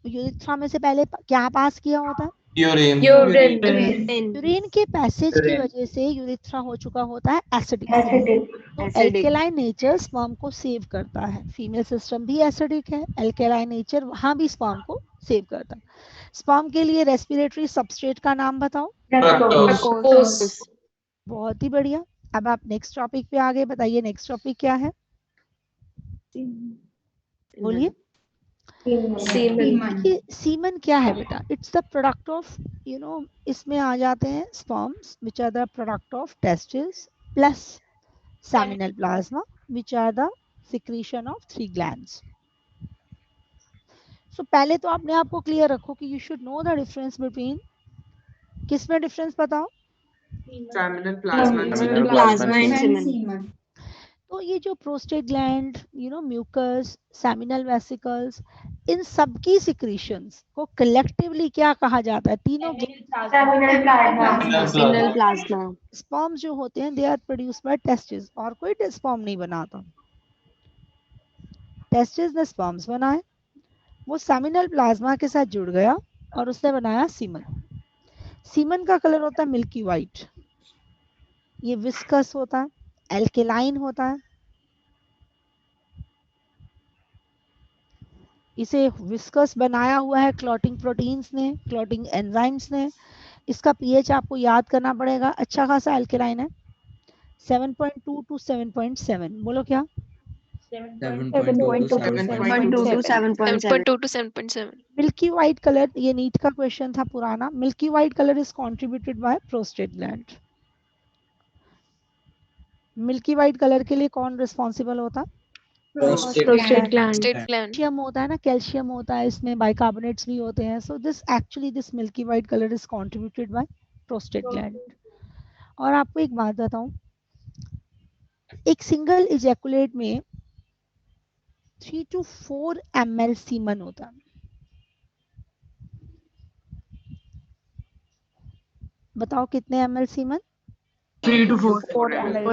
यूरिथ्रा में से पहले क्या पास किया होता है? यूरिन। यूरिन के पैसेज की वजह से यूरिथ्रा हो चुका होता है एसिडिक। तो अल्कलाइन नेचर स्पर्म को सेव करता है। फीमेल सिस्टम भी एसिडिक है, अल्कलाइन नेचर वहां भी स्पर्म को सेव करता है। स्पर्म के लिए रेस्पिरेटरी सबस्ट्रेट का नाम बताओ। बहुत ही बढ़िया। अब आप नेक्स्ट टॉपिक पे आगे बताइए, नेक्स्ट टॉपिक क्या है? बोलिए। सीमन क्या है बेटा? इट्स द प्रोडक्ट ऑफ, इसमें आ जाते हैं sperms which are the product of testis plus seminal plasma which are the secretion of 3 glands. So पहले तो अपने आप को क्लियर रखो कि you should know the difference between, किसमें डिफरेंस बताओ? Seminal plasma and Plasma and semen. तो ये जो prostate gland, mucus, seminal vesicles, इन सब की सिक्रीशंस को कलेक्टिवली क्या कहा जाता है? तीनों Seminal plasma. Seminal plasma. Sperms जो होते हैं they are produced by testis, और कोई स्पर्म नहीं बनाता, टेस्टिस ने स्पर्म्स बनाए, वो सेमिनल प्लाज्मा के साथ जुड़ गया और उसने बनाया सीमन। सीमन का कलर होता है मिल्की वाइट, ये विस्कस होता है, एल्केलाइन होता है, इसे विस्कस बनाया हुआ है क्लॉटिंग प्रोटीन्स ने, क्लॉटिंग एंजाइम्स ने। इसका पीएच आपको याद करना पड़ेगा, अच्छा खासा एल्केलाइन है, 7.2 to 7.7। बोलो क्या? 7.2 to 7.2 to 7.7. 7.2 to 7.7. Milky white colour, ये नीट का क्वेश्चन था पुराना। Milky white colour is contributed bye prostate gland. Milky white colour के लिए कौन रिस्पॉन्सिबल होता? Prostate gland. Prostate gland. Calcium होता है ना, कैल्शियम होता है, इसमें बाइकार्बोनेट्स भी होते हैं। So this milky white colour is contributed bye prostate gland. और आपको एक बात बताऊं, एक सिंगल इजैकुलेट में 3 to 4 ml सीमन होता है। बताओ कितने ml सीमन? 3 to 4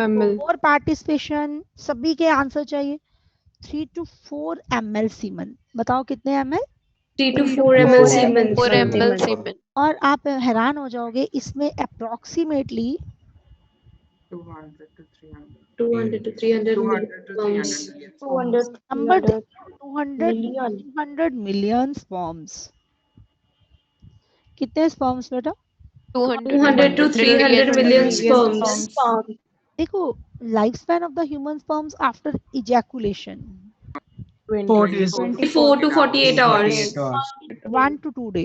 ml. और पार्टिसिपेशन सभी के आंसर चाहिए। 3 to 4 ml सीमन, बताओ कितने ml? 3 to 4 ml semen. 4 semen. ml semen. और आप हैरान हो जाओगे, इसमें approximately 200 to 300. 200 to 300 200 to pounds. 300 number 200 million sperms. कितने स्पर्म्स बेटा? 200 to 300 million sperms. देखो, life span of the human sperms after ejaculation 4 days. 24 to 48 hours. 1 to 2 day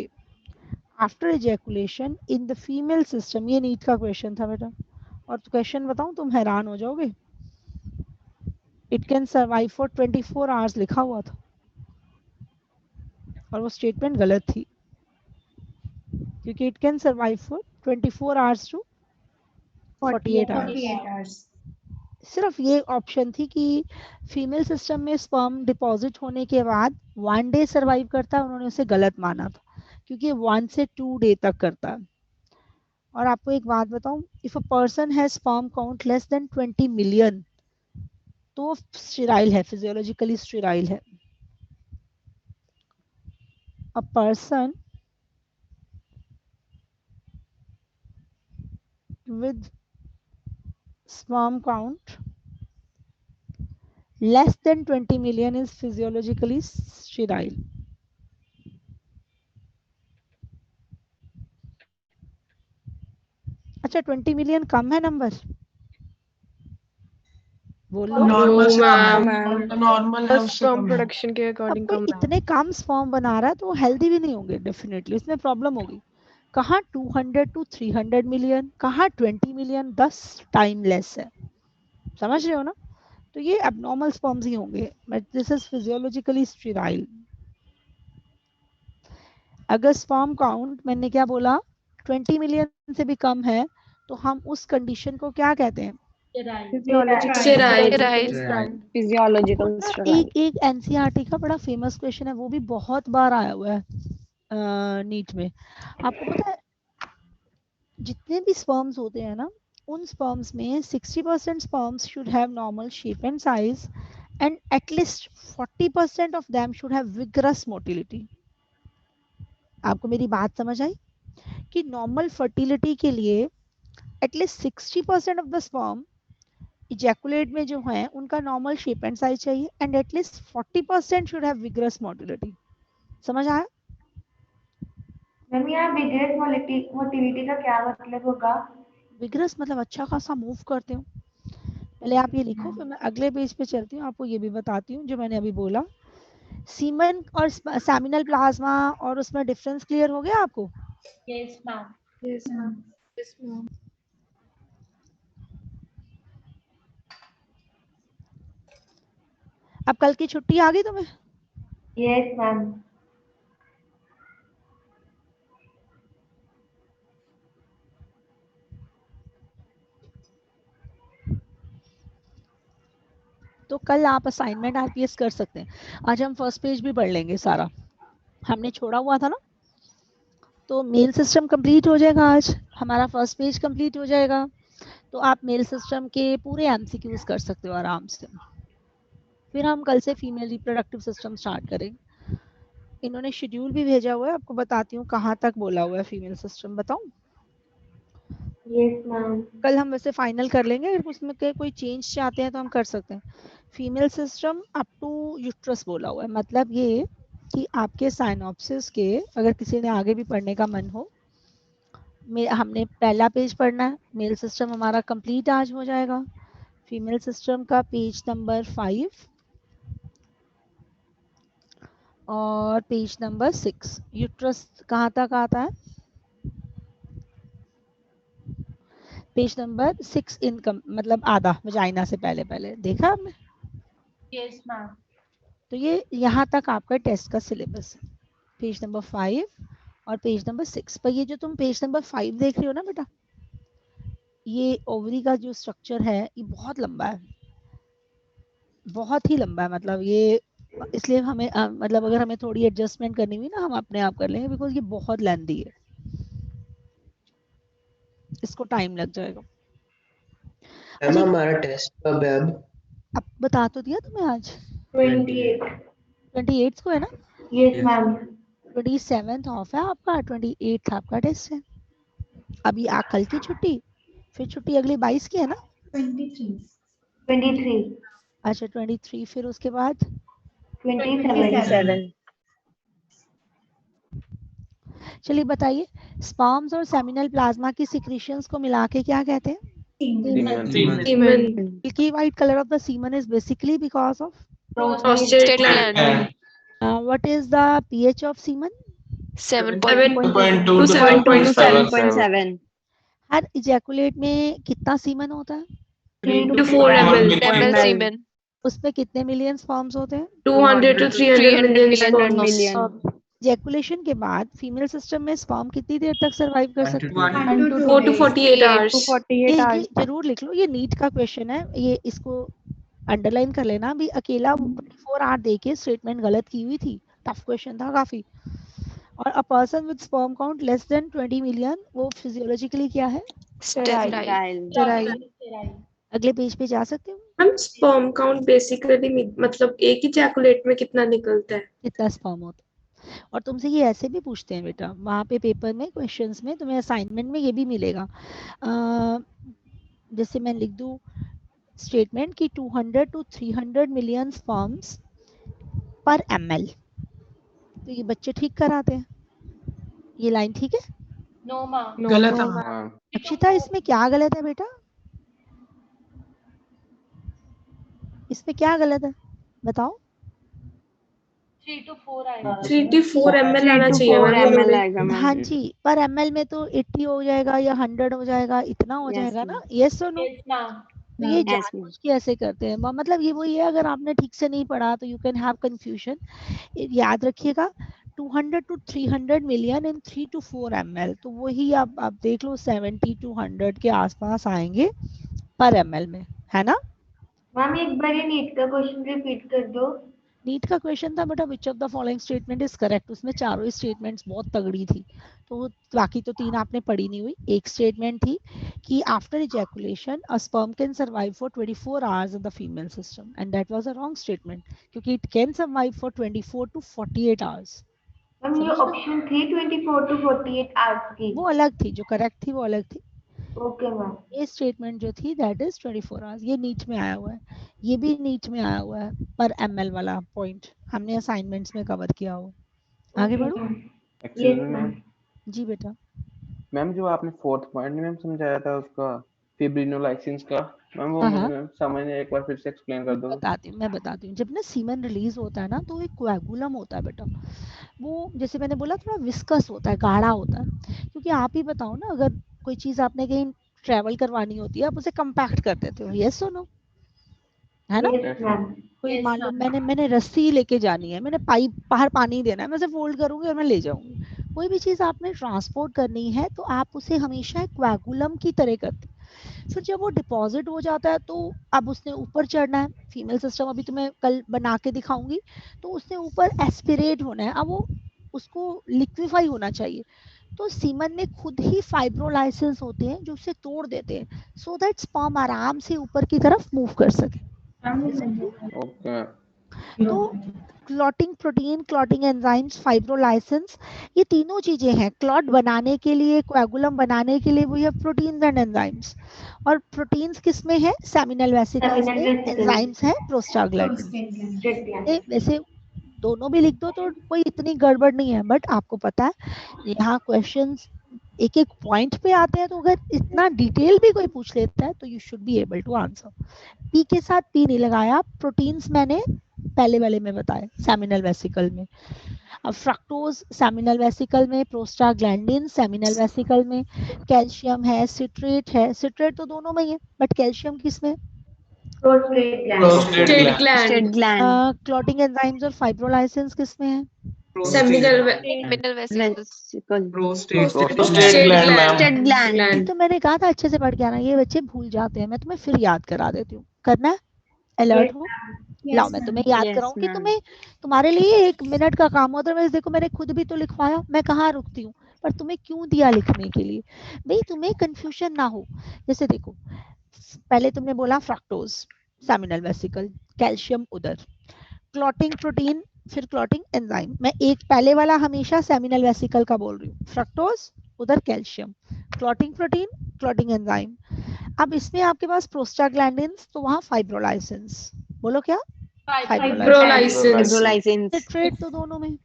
after ejaculation in the female system. ये NEET का question था बेटा, और question बताऊं तुम हैरान हो जाओगे। It can survive for 24 hours लिखा हुआ था, और वो स्टेटमेंट गलत थी, क्योंकि it can survive for 24 hours to 48 hours. सिर्फ ये ऑप्शन थी कि फीमेल सिस्टम में स्पर्म डिपॉजिट होने के बाद 1 डे सर्वाइव करता है, उन्होंने उसे गलत माना था, क्योंकि 1 से 2 डे तक करता है। और आपको एक बात बताऊं, if a person has sperm count less than 20 million तो स्टेराइल है, फिजियोलॉजिकली स्टेराइल है। A person with sperm count less than 20 million is physiologically sterile. अच्छा, 20 मिलियन कम है नंबर? बोलो। Normal ma'am. normal है उससे Sperm कम है. production के अब according कोई कम है. इतने कम स्पर्म बना रहा है तो वो हेल्दी भी नहीं होंगे, डेफिनेटली इसमें प्रॉब्लम होगी। कहाँ 200 to 300 मिलियन, कहाँ 20 मिलियन, 10 टाइम लेस है। समझ रहे हो ना? तो ये एबनॉर्मल स्पर्म्स ही होंगे, but this is physiologically sterile. अगर स्पर्म काउंट, मैंने क्या बोला, 20 मिलियन से भी कम है, तो हम उस कंडीशन को क्या कहते हैं? Sterile. Physiological ना sterile. एक एनसीईआरटी का बड़ा फेमस क्वेश्चन है, वो भी बहुत बार आया हुआ है नीट में। आपको पता है, जितने भी स्पर्म्स होते हैं ना, उन स्पर्म्स में 60% sperms should have normal shape and size, and at least 40% of them should have vigorous motility. आपको मेरी बात समझ आई कि नॉर्मल फर्टिलिटी के लिए at least 60% of the sperm ejaculate में जो है उनका नॉर्मल शेप एंड साइज चाहिए, and at least 40% should have vigorous motility. समझ आया? मैम यहाँ बिगेस्ट मोटिलिटी का क्या मतलब होगा? विगरस मतलब अच्छा खासा मूव करते हो। पहले आप ये लिखो, फिर मैं अगले पेज पे चलती हूँ, आपको ये भी बताती हूँ जो मैंने अभी बोला। सीमन और सेमिनल प्लाज्मा और उसमें डिफरेंस क्लियर हो गया आपको? Yes ma'am. Yes, ma'am. Yes, ma'am. अब कल की छुट्टी आ गई तुम्हें? Yes ma'am. तो कल आप असाइनमेंट आरपीएस कर सकते हैं। आज हम फर्स्ट पेज भी पढ़ लेंगे सारा, हमने छोड़ा हुआ था ना। तो मेल सिस्टम कंप्लीट हो जाएगा, आज हमारा फर्स्ट पेज कंप्लीट हो जाएगा। तो आप मेल सिस्टम के पूरे एमसीक्यूज कर सकते हो आराम से। फिर हम कल से फीमेल रिप्रोडक्टिव सिस्टम स्टार्ट करेंगे। इन्होंने शेड्यूल भी भेजा हुआ है, आपको बताती हूँ कहाँ तक बोला हुआ है फीमेल सिस्टम, बताऊँ? Yes ma'am. कल हम वैसे फाइनल कर लेंगे, अगर उसमें कोई चेंज चाहते हैं तो हम कर सकते हैं। Female system up to uterus बोला हुआ है, मतलब ये कि आपके साइनॉप्सिस के, अगर किसी ने आगे भी पढ़ने का मन हो, हमने पहला पेज पढ़ना है। मेल सिस्टम हमारा कंप्लीट आज हो जाएगा। फीमेल सिस्टम का पेज नंबर 5 और पेज नंबर 6। यूट्रस कहाँ तक आता है? पेज नंबर 6 इनकम, मतलब आधा, वजाइना से पहले पहले देखा आपने? Yes ma'am. तो ये यहाँ तक आपका टेस्ट का सिलेबस है, पेज नंबर 5 और पेज नंबर 6 पर। ये जो तुम पेज नंबर 5 देख रहे हो ना बेटा, ये ओवरी का जो स्ट्रक्चर है ये बहुत लंबा है, बहुत ही लंबा है। मतलब ये इसलिए हमें मतलब अगर हमें थोड़ी एडजस्टमेंट करनी हुई ना, हम अपने आप कर लेंगे, बिकॉज ये बहुत लेंथी है, इसको टाइम लग जाएगा। मैम हमारा टेस्ट कब है अब बता तो दिया तुम्हें आज 28 को है ना? Yes ma'am. 27 ऑफ है आपका, 28 आपका टेस्ट है। अभी कल की छुट्टी, फिर छुट्टी अगली 22 की है ना? 23 अच्छा 23, फिर उसके बाद 27 चलिए बताइए, स्पर्म्स और सेमिनल प्लाज्मा की सिक्रीशंस को मिला के क्या कहते हैं? Semen. Milky white color of the semen is basically because of Prostate gland. what is the pH of semen? 7.2 to 7.5. 7.7 her ejaculate में कितना सीमन होता है? 3 to 4 ml. ml. उसमें कितने मिलियन स्पर्म्स होते हैं? 200 to 300 million sperms. million. Ejaculation के बाद फीमेल सिस्टम में स्पर्म कितनी देर तक सरवाइव कर सकते हैं? 4 to 48 hours. ये जरूर लिख लो, ये नीट का क्वेश्चन है, ये इसको अंडरलाइन कर लेना। भी अकेला 24 आवर देके स्टेटमेंट गलत की हुई थी, टफ क्वेश्चन था काफी। और a person with sperm count less than 20 million, वो फिजियोलॉजिकली क्या है? Sterile. अगले पेज पे जा सकते हो? हम sperm count basically मतलब एक ही ejaculate में कितना निकलता है? कितना स्पर्म होता है। और तुमसे ये ऐसे भी पूछते हैं बेटा, वहाँ पे पेपर में क्वेश्चंस में तुम्हें असाइनमेंट में ये भी मिलेगा। जैसे मैं लिख दूँ स्टेटमेंट कि 200 to 300 मिलियन स्पर्म्स पर ml, तो ये बच्चे ठीक कराते हैं। ये लाइन ठीक है? No ma'am. गलत है। अक्षिता इसमें क्या गलत है बेटा? इसमें क्या गलत है बताओ? 3 to 4 आएगा। 3 to 4 ml आना चाहिए 4 मैम। ml आएगा मैम। हाँ जी, पर ml में तो 80 हो जाएगा या 100 हो जाएगा, इतना हो Yes, जाएगा ma'am. ना? यस और नो? Yes ma'am. तो ये Yes, जानबूझ के ऐसे करते हैं, मतलब ये वही है, अगर आपने ठीक से नहीं पढ़ा तो यू कैन हैव कंफ्यूजन। याद रखिएगा 200 to 300 million in 3 to 4 ml, तो वही आप देख लो 70 to 100 के आसपास आएंगे पर ml में, है ना? मैम एक बार ये नीट का क्वेश्चन रिपीट कर दो। नीट का क्वेश्चन था बेटा, which of the following statement is correct. उसमें चारों स्टेटमेंट्स बहुत तगड़ी थी, तो बाकी तो 3 आपने पढ़ी नहीं हुई। एक स्टेटमेंट थी कि after ejaculation a sperm can survive for 24 hours in the female system, and that was a wrong statement, क्योंकि it can survive for 24 to 48 hours. Ma'am ये ऑप्शन थी 24 to 48 आवर्स की। वो अलग थी, जो करेक्ट थी वो अलग थी। Okay ma'am. ये स्टेटमेंट जो थी दैट इज 24 आवर्स, ये नीट में आया हुआ है, ये भी नीट में आया हुआ है, पर ml वाला पॉइंट हमने असाइनमेंट्स में कवर किया हो। आगे बढ़ो। Yes ma'am. जी बेटा। मैम जो आपने फोर्थ पॉइंट में मैम समझाया था उसका फिब्रिनोलाइसिस का, मैम वो हाँ, मुझे समझ नहीं, एक बार फिर से एक्सप्लेन कर दो। मैं बताती हूँ। जब ना सीमन रिलीज होता है ना, तो एक कोएगुलम होता है बेटा, वो जैसे मैंने बोला थोड़ा विस्कस होता है, गाढ़ा होता है। क्योंकि आप ही बताओ ना, अगर कोई चीज आपने कहीं ट्रेवल करवानी होती है, आप उसे कंपैक्ट कर देते हो, यस और नो? है ना? Yes ma'am. कोई मान लो मैंने रस्सी लेके जानी है, मैंने पाइप बाहर पानी देना है, मैं उसे फोल्ड करूंगी और मैं ले जाऊंगी। कोई भी चीज आपने ट्रांसपोर्ट करनी है तो आप उसे हमेशा एक कोएगुलम की तरह करते हैं। फिर जब वो डिपॉजिट हो जाता है तो अब उसने ऊपर चढ़ना है। फीमेल सिस्टम अभी तुम्हें कल बना के दिखाऊंगी, तो उसने ऊपर एस्पिरेट होना है। अब वो उसको लिक्विफाई होना चाहिए, तो सीमन में खुद ही फाइब्रोलाइसिस होते हैं जो उसे तोड़ देते हैं, सो दैट स्पर्म आराम से ऊपर की तरफ मूव कर सके। ओके। तो क्लॉटिंग प्रोटीन, क्लॉटिंग एंजाइम्स, फाइब्रोलाइसिस, ये तीनों चीजें हैं क्लॉट बनाने के लिए, कोएगुलम बनाने के लिए। We have proteins and enzymes. और प्रोटीन्स किस में है? सेमिनल वेसिकल्स में। एंजाइम्स है प्रोस्टाग्लैंडिन। वैसे दोनों भी लिख दो तो कोई इतनी गड़बड़ नहीं है, बट आपको पता है यहाँ क्वेश्चंस एक एक पॉइंट पे आते हैं, तो अगर इतना डिटेल भी कोई पूछ लेता है तो you should be able to answer. P के साथ पी नहीं लगाया, प्रोटीन्स मैंने पहले वाले में बताया सेमिनल वेसिकल में। अब फ्रक्टोज सेमिनल वेसिकल में, प्रोस्टाग्लैंडिन सेमिनल वेसिकल में, कैल्शियम है, सिट्रेट है। सिट्रेट तो दोनों में ही है, बट कैल्शियम किस में? Prostate Prostate gland. gland. Clotting enzymes और फाइब्रोलाइसिस किस में है? Seminal Vesicle. Prostate prostate gland. Prostate gland. तो मैंने कहा था अच्छे से पढ़ के आना, ये बच्चे भूल जाते हैं, मैं तुम्हें फिर याद करा देती हूँ। करना है? अलर्ट हो? लाओ मैं तुम्हें याद Yes, कराऊं कि ma'am. तुम्हें, तुम्हारे लिए 1 मिनट का काम होता है। देखो मैंने खुद भी तो लिखवाया, मैं कहाँ रुकती हूँ, पर तुम्हें क्यों दिया लिखने के लिए? भाई तुम्हें कंफ्यूजन ना हो। जैसे देखो, पहले तुमने बोला फ्रक्टोज सेमिनल वेसिकल, कैल्शियम उधर, क्लॉटिंग प्रोटीन, फिर क्लॉटिंग एंजाइम। मैं एक पहले वाला हमेशा सेमिनल वेसिकल का बोल रही हूँ, फ्रक्टोज उधर calcium, clotting protein, clotting enzyme. अब इसमें आपके पास प्रोस्टाग्लैंडिन्स, तो वहां फाइब्रोलाइसिस। बोलो क्या? Fibrolaisins. Fibrolysins. सिट्रेट तो दोनों में,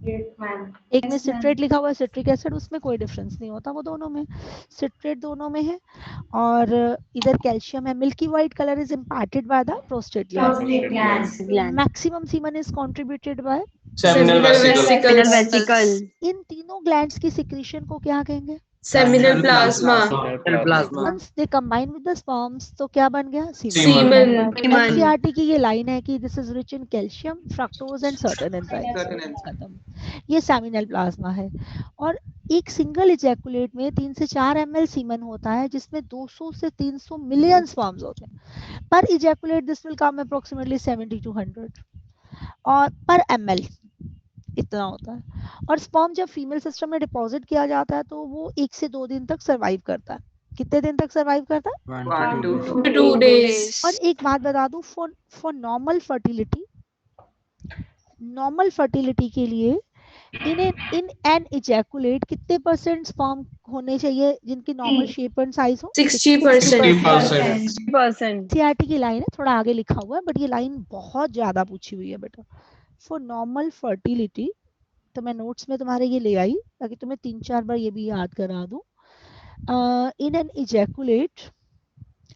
एक में सिट्रेट लिखा हुआ है, सिट्रिक एसिड, उसमें कोई डिफरेंस नहीं होता, वो दोनों में सिट्रेट दोनों में है। और इधर कैल्शियम है। Milky white colour is imparted by the prostate gland. Maximum semen is contributed bye Seminal Seminal vesicles. vesicle. इन तीनों ग्लैंड्स की सिक्रीशन को क्या कहेंगे? Seminal plasma. Once they combine with the sperms, तो क्या बन गया? Semen. Semen. NCERT की ये लाइन है कि this is rich in calcium, fructose and certain enzymes. खत्म। ये सेमिनल प्लाज्मा है। और एक सिंगल इजैकुलेट में 3 से 4 ml सीमन होता है, जिसमें 200 से 300 मिलियन स्पर्म्स होते हैं। पर ejaculate this will come approximately 70 to 100 और पर ml इतना होता है। और स्पर्म जब फीमेल सिस्टम में डिपॉजिट किया जाता है तो वो 1 से 2 दिन तक सरवाइव करता है। कितने दिन तक सरवाइव करता है? 1 to 2 days. और एक बात बता दूं, फॉर नॉर्मल फर्टिलिटी के लिए इन एन इजैकुलेट कितने % स्पर्म होने चाहिए जिनकी नॉर्मल शेप एंड साइज हो? 60%. 60%. सीआरटी की लाइन है, थोड़ा आगे लिखा हुआ है, बट ये लाइन बहुत ज्यादा पूछी हुई है बेटा। फॉर नॉर्मल फर्टिलिटी, तो मैं नोट्स में तुम्हारे ये ले आई ताकि तुम्हें 3-4 बार ये भी याद करा दूं। In an ejaculate,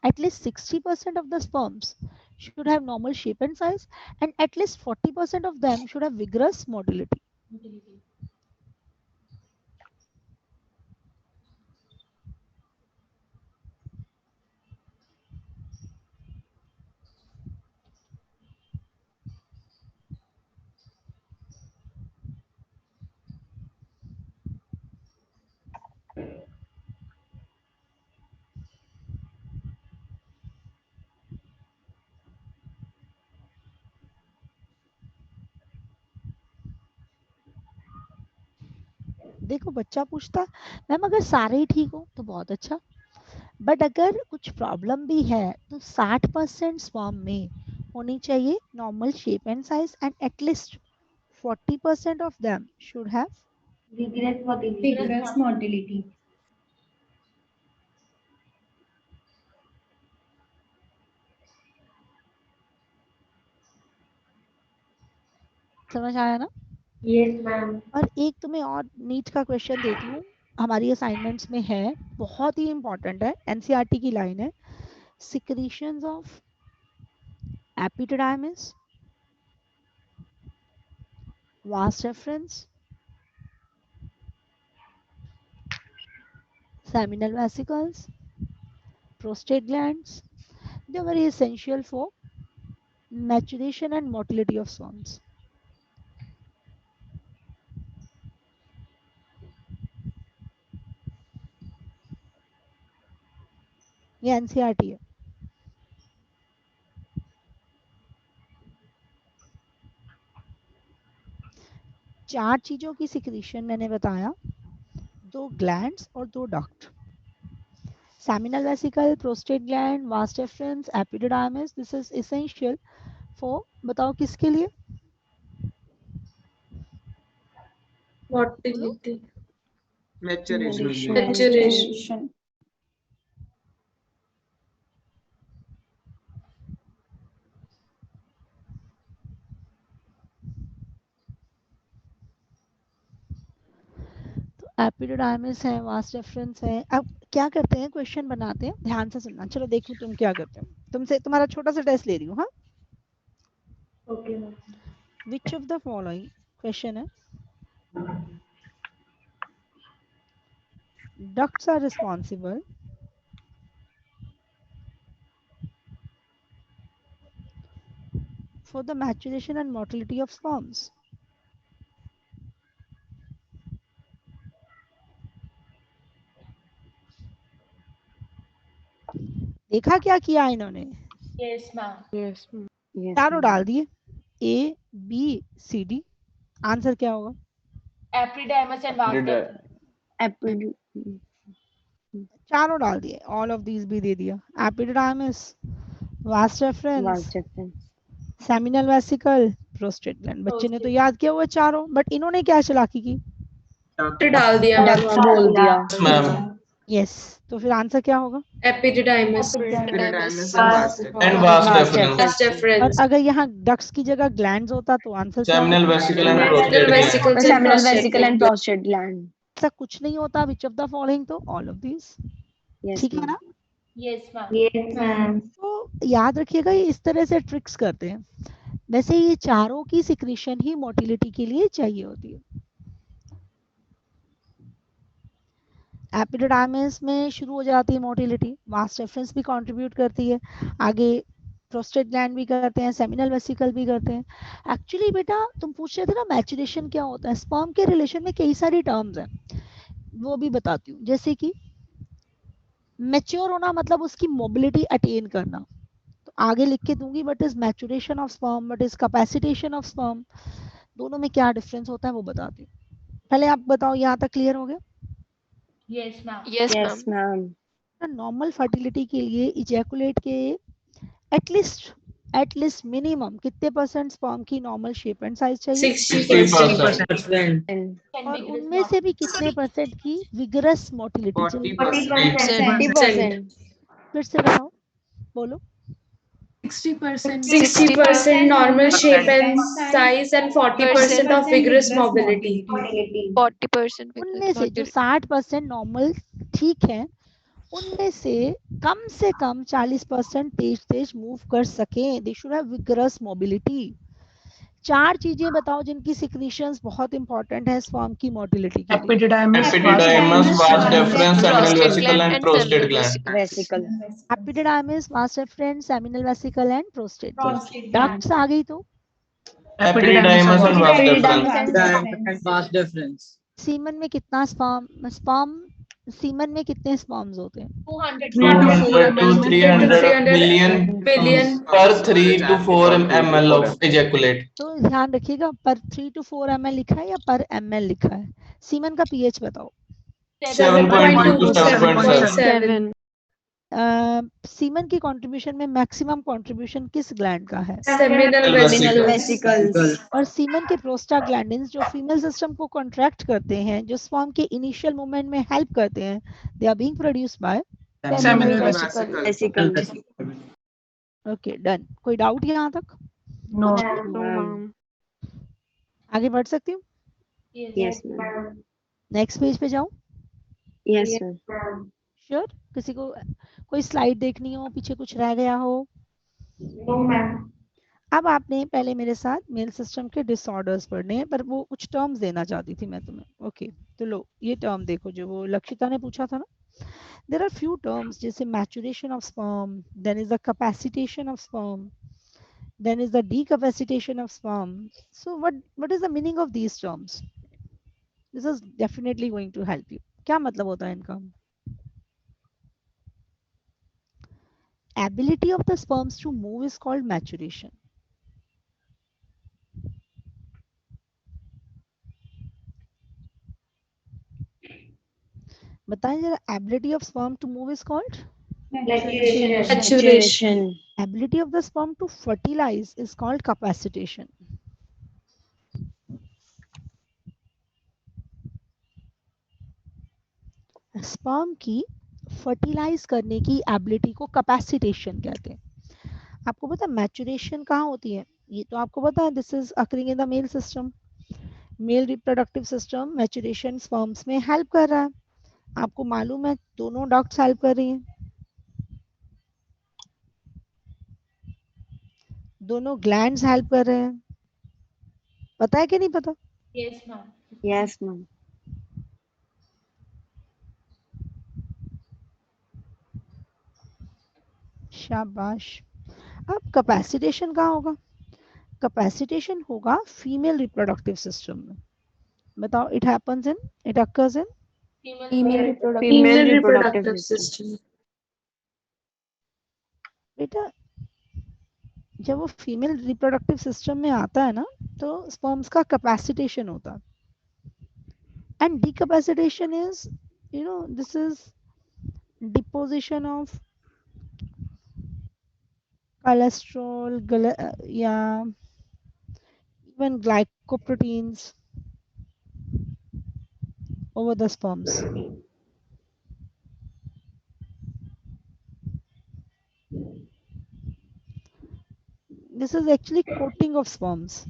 at least 60% of the sperms should have normal shape and size, and at least 40% of them should have vigorous motility. देखो बच्चा पूछता, मैम अगर सारे ही ठीक हो तो बहुत अच्छा, बट अगर कुछ प्रॉब्लम भी है तो 60% स्पर्म में होनी चाहिए normal shape and size, and at least 40% of them should have vigorous motility. समझ आया ना? Yes, ma'am. और एक तुम्हें और नीट का क्वेश्चन देती हूँ, हमारी असाइनमेंट्स में है, बहुत ही इंपॉर्टेंट है, एनसीईआरटी की लाइन है। सिक्रीशंस ऑफ एपिडिडाइमिस, वास reference, seminal vesicles, prostate glands, they are very essential for maturation and motility of sperms. ये एनसीईआरटी है। चार चीजों की सिक्रीशन मैंने बताया, 2 ग्लैंड्स और 2 duct. Seminal vesicle, prostate gland, vas deferens, epididymis. This is essential for, बताओ किसके लिए? Motility. Maturation. Maturation. तो एपिडिडाइमिस है, वास डेफरेंस है। अब क्या करते हैं, क्वेश्चन बनाते हैं, ध्यान से सुनना। चलो देख लूं तुम क्या करते हो। तुमसे तुम्हारा छोटा सा टेस्ट ले रही हूँ। हाँ, Okay. Which of the following, question है, ducts are responsible for the maturation and motility of sperms? देखा क्या किया इन्होंने? Yes, ma'am. Yes, ma'am. Yes, चारों ma'am. डाल दिए, A, B, C, D। Answer क्या होगा? Epididymis and vas deferens. Apid- चारों डाल दिए, ऑल ऑफ दीज भी दे दिया। Epididymis, vas deference, vas deferens. Seminal vesicle, prostate gland. बच्चे ने तो याद किया हुआ चारों, बट इन्होंने क्या चालाकी की? डाल दिया Duct बोल दिया. मैम यस, तो फिर आंसर क्या होगा? Epididymis. Epididymis and vas vast Vas deferens. Vas deferens. और deferens. अगर यहाँ डक्ट्स की जगह ग्लैंड्स होता तो आंसर क्या होगा? Seminal vesicle and Seminal prostate gland. vesicles and Seminal prostate vesicle and gland. prostate gland. ऐसा कुछ नहीं होता, विच ऑफ द फॉलोइंग, तो ऑल ऑफ दीज। Yes, ठीक है ma'am. ना? Yes, ma'am. Yes, ma'am. तो याद रखिएगा, ये इस तरह से ट्रिक्स करते हैं। वैसे ये चारों की सिक्रीशन ही मोटिलिटी के लिए चाहिए होती है। एपिडिडाइमिस में शुरू हो जाती है मोटिलिटी, वास डेफरेंस भी कंट्रीब्यूट करती है, आगे प्रोस्टेट ग्लैंड भी करते हैं, सेमिनल वेसिकल भी करते हैं। एक्चुअली बेटा तुम पूछ रहे थे ना मैचुरेशन क्या होता है, स्पर्म के रिलेशन में कई सारी टर्म्स हैं, वो भी बताती हूँ। जैसे कि मैच्योर होना मतलब उसकी मोबिलिटी अटेन करना, तो आगे लिख के दूंगी, but is maturation of sperm, but is capacitation of sperm, दोनों में क्या डिफरेंस होता है वो बताती हूँ। पहले आप बताओ, यहाँ तक क्लियर हो गया? Yes, ma'am. Yes, Yes, ma'am. ma'am. Normal fertility के लिए इजैकुलेट के एटलीस्ट मिनिमम कितने परसेंट स्पर्म की नॉर्मल शेप एंड साइज चाहिए? 60%. And और उनमें से भी कितने परसेंट की विगरस मोटिलिटी चाहिए? 40%. 40%. फिर से बताओ, बोलो। 60% normal shape and size and 40% of vigorous mobility. 40% उनमें से जो 60% नॉर्मल ठीक है, उनमें से कम 40% तेज मूव कर सकें, they should have vigorous mobility. चार चीजें बताओ जिनकी सिक्रीशंस बहुत इंपॉर्टेंट है स्पर्म की मोटिलिटी के लिए। Epididymis, vas deferens, seminal vesicle and prostate gland. Vesicle. Epididymis, vas deferens, seminal vesicle and prostate gland. Prostate ducts आ गई तो Epididymis and vas Epididymis deferens. and vas semen में कितना स्पर्म सीमन में कितने स्पर्म्स होते हैं? 200 to 300 million billion. per 3 to 4 ml of ejaculate. तो ध्यान रखिएगा, पर 3 to 4 ml लिखा है या पर ml लिखा है? सीमन का पीएच बताओ। 7.2 to 7.7. सीमन की कंट्रीब्यूशन में मैक्सिमम कंट्रीब्यूशन किस ग्लैंड का है? Seminal vesicles. vesicles. और सीमन के प्रोस्टाग्लैंडिन्स जो फीमेल सिस्टम को कॉन्ट्रैक्ट करते हैं, जो स्पर्म के इनिशियल मूवमेंट में हेल्प करते हैं, they are being produced by Seminal Vesicle. Okay, done. कोई डाउट यहाँ तक? No. No, ma'am. आगे बढ़ सकती हूँ? Yes, ma'am. नेक्स्ट पेज पे जाऊँ? Yes, ma'am. श्योर? किसी को कोई स्लाइड देखनी हो, पीछे कुछ रह गया हो? No, ma'am. अब आपने पहले मेरे साथ मेल सिस्टम के डिसऑर्डर्स पढ़ने हैं, पर वो कुछ टर्म्स देना चाहती थी मैं तुम्हें। ओके, तो लो ये टर्म देखो जो वो लक्षिता ने पूछा था ना। देयर आर फ्यू टर्म्स, जैसे maturation of sperm, then is the capacitation of sperm, then is the decapacitation of sperm. So what is the meaning of these terms? This is definitely going to help you. क्या मतलब होता है इनका? ability of the sperms to move is called maturation. बताएं जरा, ability of sperm to move is called Maturation. ability of the sperm to fertilize is called capacitation. Sperm की fertilise करने की एबिलिटी को कैपेसिटेशन कहते हैं. आपको पता है मैचुरेशन कहाँ होती है? ये तो आपको पता है, this is occurring in the male system. Male reproductive system maturation sperms में हेल्प कर रहा है. आपको मालूम है दोनों डक्ट्स हेल्प कर रही हैं, दोनों ग्लैंड्स हेल्प कर रहे हैं. पता है कि नहीं पता? Yes, ma'am. Yes, ma'am. शाबाश. अब कैपेसिटेशन कहाँ होगा? कैपेसिटेशन होगा फीमेल रिप्रोडक्टिव सिस्टम में. बताओ, it happens in, it occurs in Female reproductive system. बेटा जब वो फीमेल रिप्रोडक्टिव सिस्टम में आता है ना, तो स्पर्म्स का कैपेसिटेशन होता है. And decapacitation is, you know, this is deposition of cholesterol, yeah, even glycoproteins over the sperms. This is actually coating of sperms.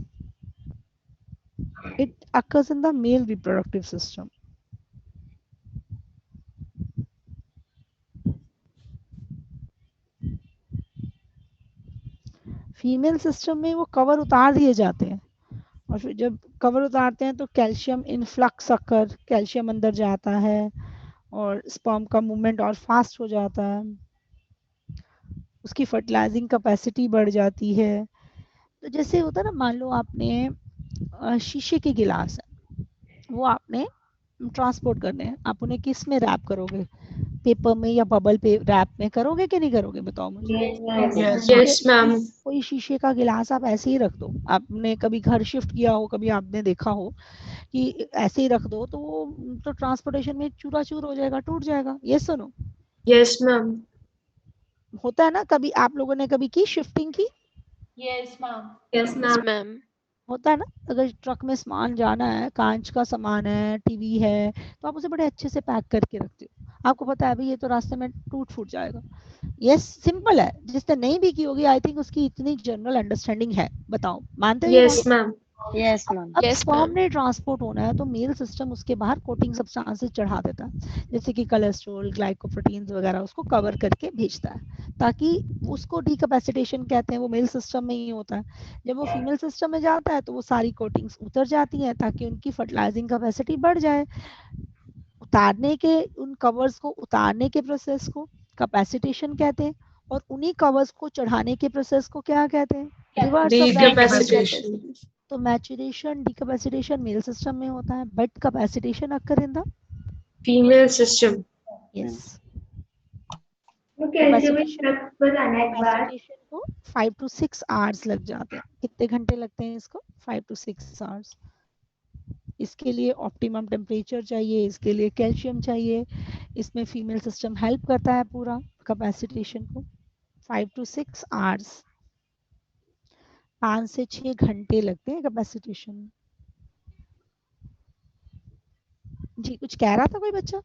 It occurs in the male reproductive system. Female system में वो cover उतार दिए जाते हैं, और फिर जब cover उतारते हैं तो कैल्शियम इनफ्लक्स अकर, कैल्शियम अंदर जाता है और स्पर्म का मूवमेंट और फास्ट हो जाता है, उसकी फर्टिलाइजिंग कैपेसिटी बढ़ जाती है. तो जैसे होता है ना, मान लो आपने शीशे के गिलास है, वो आपने ट्रांसपोर्ट करने हैं, आप उन्हें किस में रैप करोगे? पेपर में या बबल पे रैप में करोगे कि नहीं करोगे? बताओ मुझे. Yes, ma'am. कोई शीशे का गिलास आप ऐसे ही रख दो, आपने कभी घर शिफ्ट किया हो, कभी आपने देखा हो कि ऐसे ही रख दो तो वो तो ट्रांसपोर्टेशन में चूरा चूर हो जाएगा, टूट जाएगा. ये सुनो. Yes, ma'am. होता है ना, कभी आप लोगों ने कभी की शिफ्टिंग की? Yes, ma'am. Yes, Yes, ma'am. ma'am. होता है ना, अगर ट्रक में सामान जाना है, कांच का सामान है, टीवी है, तो आप उसे बड़े अच्छे से पैक करके रखते हो. आपको पता है अभी ये तो रास्ते में टूट फूट जाएगा. यस, सिंपल है. जिसने नहीं भी की होगी, आई थिंक उसकी इतनी जनरल अंडरस्टैंडिंग है. बताओ, मानते हो? Yes, ma'am. Yes, ma'am. अब Yes, स्पर्म ma'am. ने ट्रांसपोर्ट होना है तो मेल सिस्टम उसके बाहर कोटिंग सब्सटेंसेस चढ़ा देता है, जैसे कि कोलेस्ट्रॉल, ग्लाइकोप्रोटीन्स वगैरह, उसको कवर करके भेजता है, ताकि उसको डीकैपेसिटेशन कहते हैं. वो मेल सिस्टम में ही होता है. जब वो फीमेल सिस्टम में जाता है तो वो सारी कोटिंग्स उतर जाती हैं, ताकि उनकी फर्टिलाइजिंग कैपेसिटी बढ़ जाए. उतारने के, उन कवर्स को उतारने के प्रोसेस को कैपेसिटेशन कहते हैं, और उन्हीं कवर्स को चढ़ाने के प्रोसेस को क्या कहते हैं? Reverse of that. Decapacitation. तो मैचुरेशन, डीकैपेसिटेशन मेल सिस्टम में होता है, but capacitation occur in the Female system. Yes. वो कैल्शियम फ्लक्स बताना एक बार. कैपेसिटेशन को 5 to 6 आवर्स लग जाते हैं. कितने घंटे लगते हैं इसको? 5 to 6 आवर्स. इसके लिए ऑप्टिमम टेम्परेचर चाहिए, इसके लिए कैल्शियम चाहिए. इसमें फीमेल सिस्टम हेल्प करता है पूरा कैपेसिटेशन को. 5 to 6 आवर्स, 5 से 6 घंटे लगते हैं कैपेसिटेशन में. जी, कुछ कह रहा था कोई बच्चा?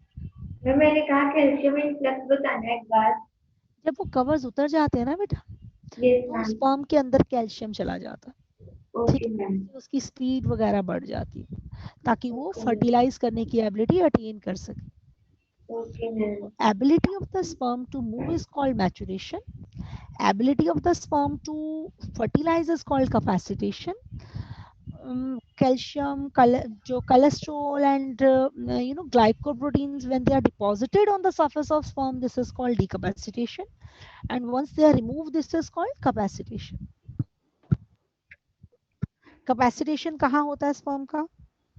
मैंने कहा कैल्शियम फ्लक्स बताना एक बार. जब वो कवर्स उतर जाते हैं ना बेटा, Yes, तो ma'am. स्पर्म के अंदर कैल्शियम चला जाता है. Okay, ma'am. उसकी स्पीड वगैरह बढ़ जाती है, ताकि वो फर्टिलाइज करने की एबिलिटी अटेन कर सके. Okay, ma'am. Ability of the sperm to move is called maturation. Ability of the sperm to fertilize is called capacitation. Calcium, जो cholesterol and glycoproteins, when they are deposited on the surface of sperm, this is called decapacitation, and once they are removed, this is called capacitation. Capacitation कहाँ होता है sperm का?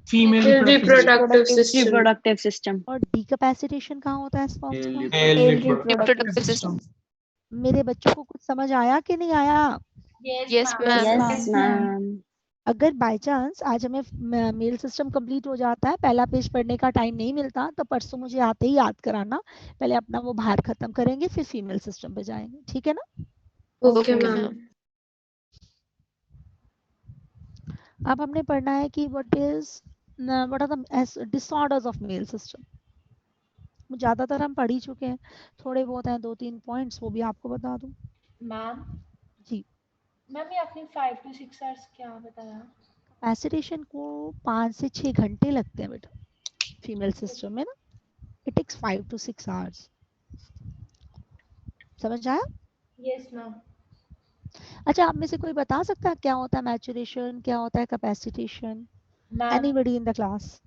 Female Reproductive system. Reproductive system. और डीकैपेसिटेशन कहाँ होता है sperm का? Male Reproductive system. मेरे बच्चों को कुछ समझ आया कि नहीं आया? Yes, ma'am. Yes, ma'am. अगर बाय चांस आज हमें मेल सिस्टम कंप्लीट हो जाता है, पहला पेज पढ़ने का टाइम नहीं मिलता, तो परसों मुझे आते ही याद कराना, पहले अपना वो भार खत्म करेंगे फिर फीमेल सिस्टम पे जाएंगे, ठीक है ना? Okay, ma'am. अब हमने पढ़ना है कि what are the disorders of male system. ज्यादातर हम पढ़ ही चुके हैं, थोड़े बहुत हैं 2-3 पॉइंट्स, वो भी आपको बता दूं। मैम जी मैम, ये आपने 5 to 6 आवर्स क्या बताया? कैपेसिटेशन को 5 से 6 घंटे लगते हैं बेटा फीमेल सिस्टम में ना, इट टेक्स 5 to 6 आवर्स। समझ आया? Yes ma'am. अच्छा, आप में से कोई बता सकता है क्या होता है मैचुरेशन, क्या होता है capacitation? Ma'am anybody in the class?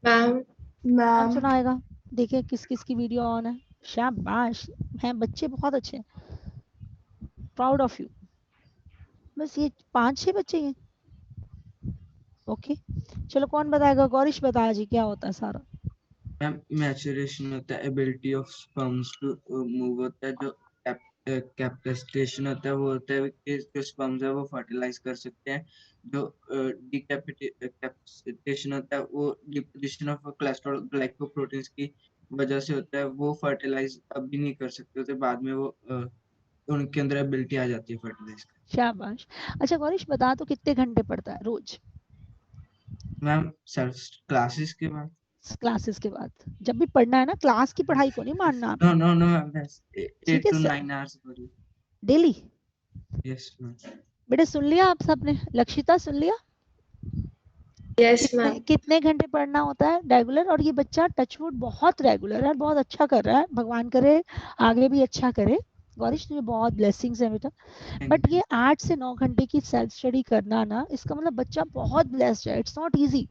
Ma'am. कौन सुनाएगा? देखिए किस किस की वीडियो ऑन है। शाबाश, हैं बच्चे बहुत अच्छे, प्राउड ऑफ यू। बस ये 5-6 बच्चे हैं। ओके चलो, कौन बताएगा? गौरीश बता जी, क्या होता है सारा? मैम मैचुरेशन होता है ability of sperms to move होता है, जो कैपेसिटेशन होता है वो होता है कि जो स्पर्म्स है वो फर्टिलाइज कर सकते हैं, जो डिकैपिटेशन होता है वो डिपोजिशन ऑफ कोलेस्ट्रॉल ग्लाइकोप्रोटीन्स की वजह से होता है, वो फर्टिलाइज अभी नहीं कर सकते होते, बाद में वो उनके अंदर एबिलिटी आ जाती है फर्टिलाइज करने। शाबाश। अच्छा गौरीश बता, तो कितने घंटे पढ़ता है रोज? मैम क्लासेस के बाद। क्लासेस के बाद? जब भी पढ़ना है ना, क्लास की पढ़ाई को नहीं मानना no no no ma'am, 8 to 9 है आवर्स डेली। Yes ma'am. बेटे सुन लिया आप सबने? लक्षिता सुन लिया? Yes, ma'am. कितने घंटे पढ़ना होता है रेगुलर? और ये बच्चा टचवुड बहुत रेगुलर है, बहुत अच्छा कर रहा है, भगवान करे आगे भी अच्छा करे। गौरीश तुझे बहुत ब्लेसिंग्स है बेटा। बट ये 8 से 9 घंटे की सेल्फ स्टडी करना ना, इसका मतलब बच्चा बहुत ब्लेस्ड है, इट्स नॉट इजी।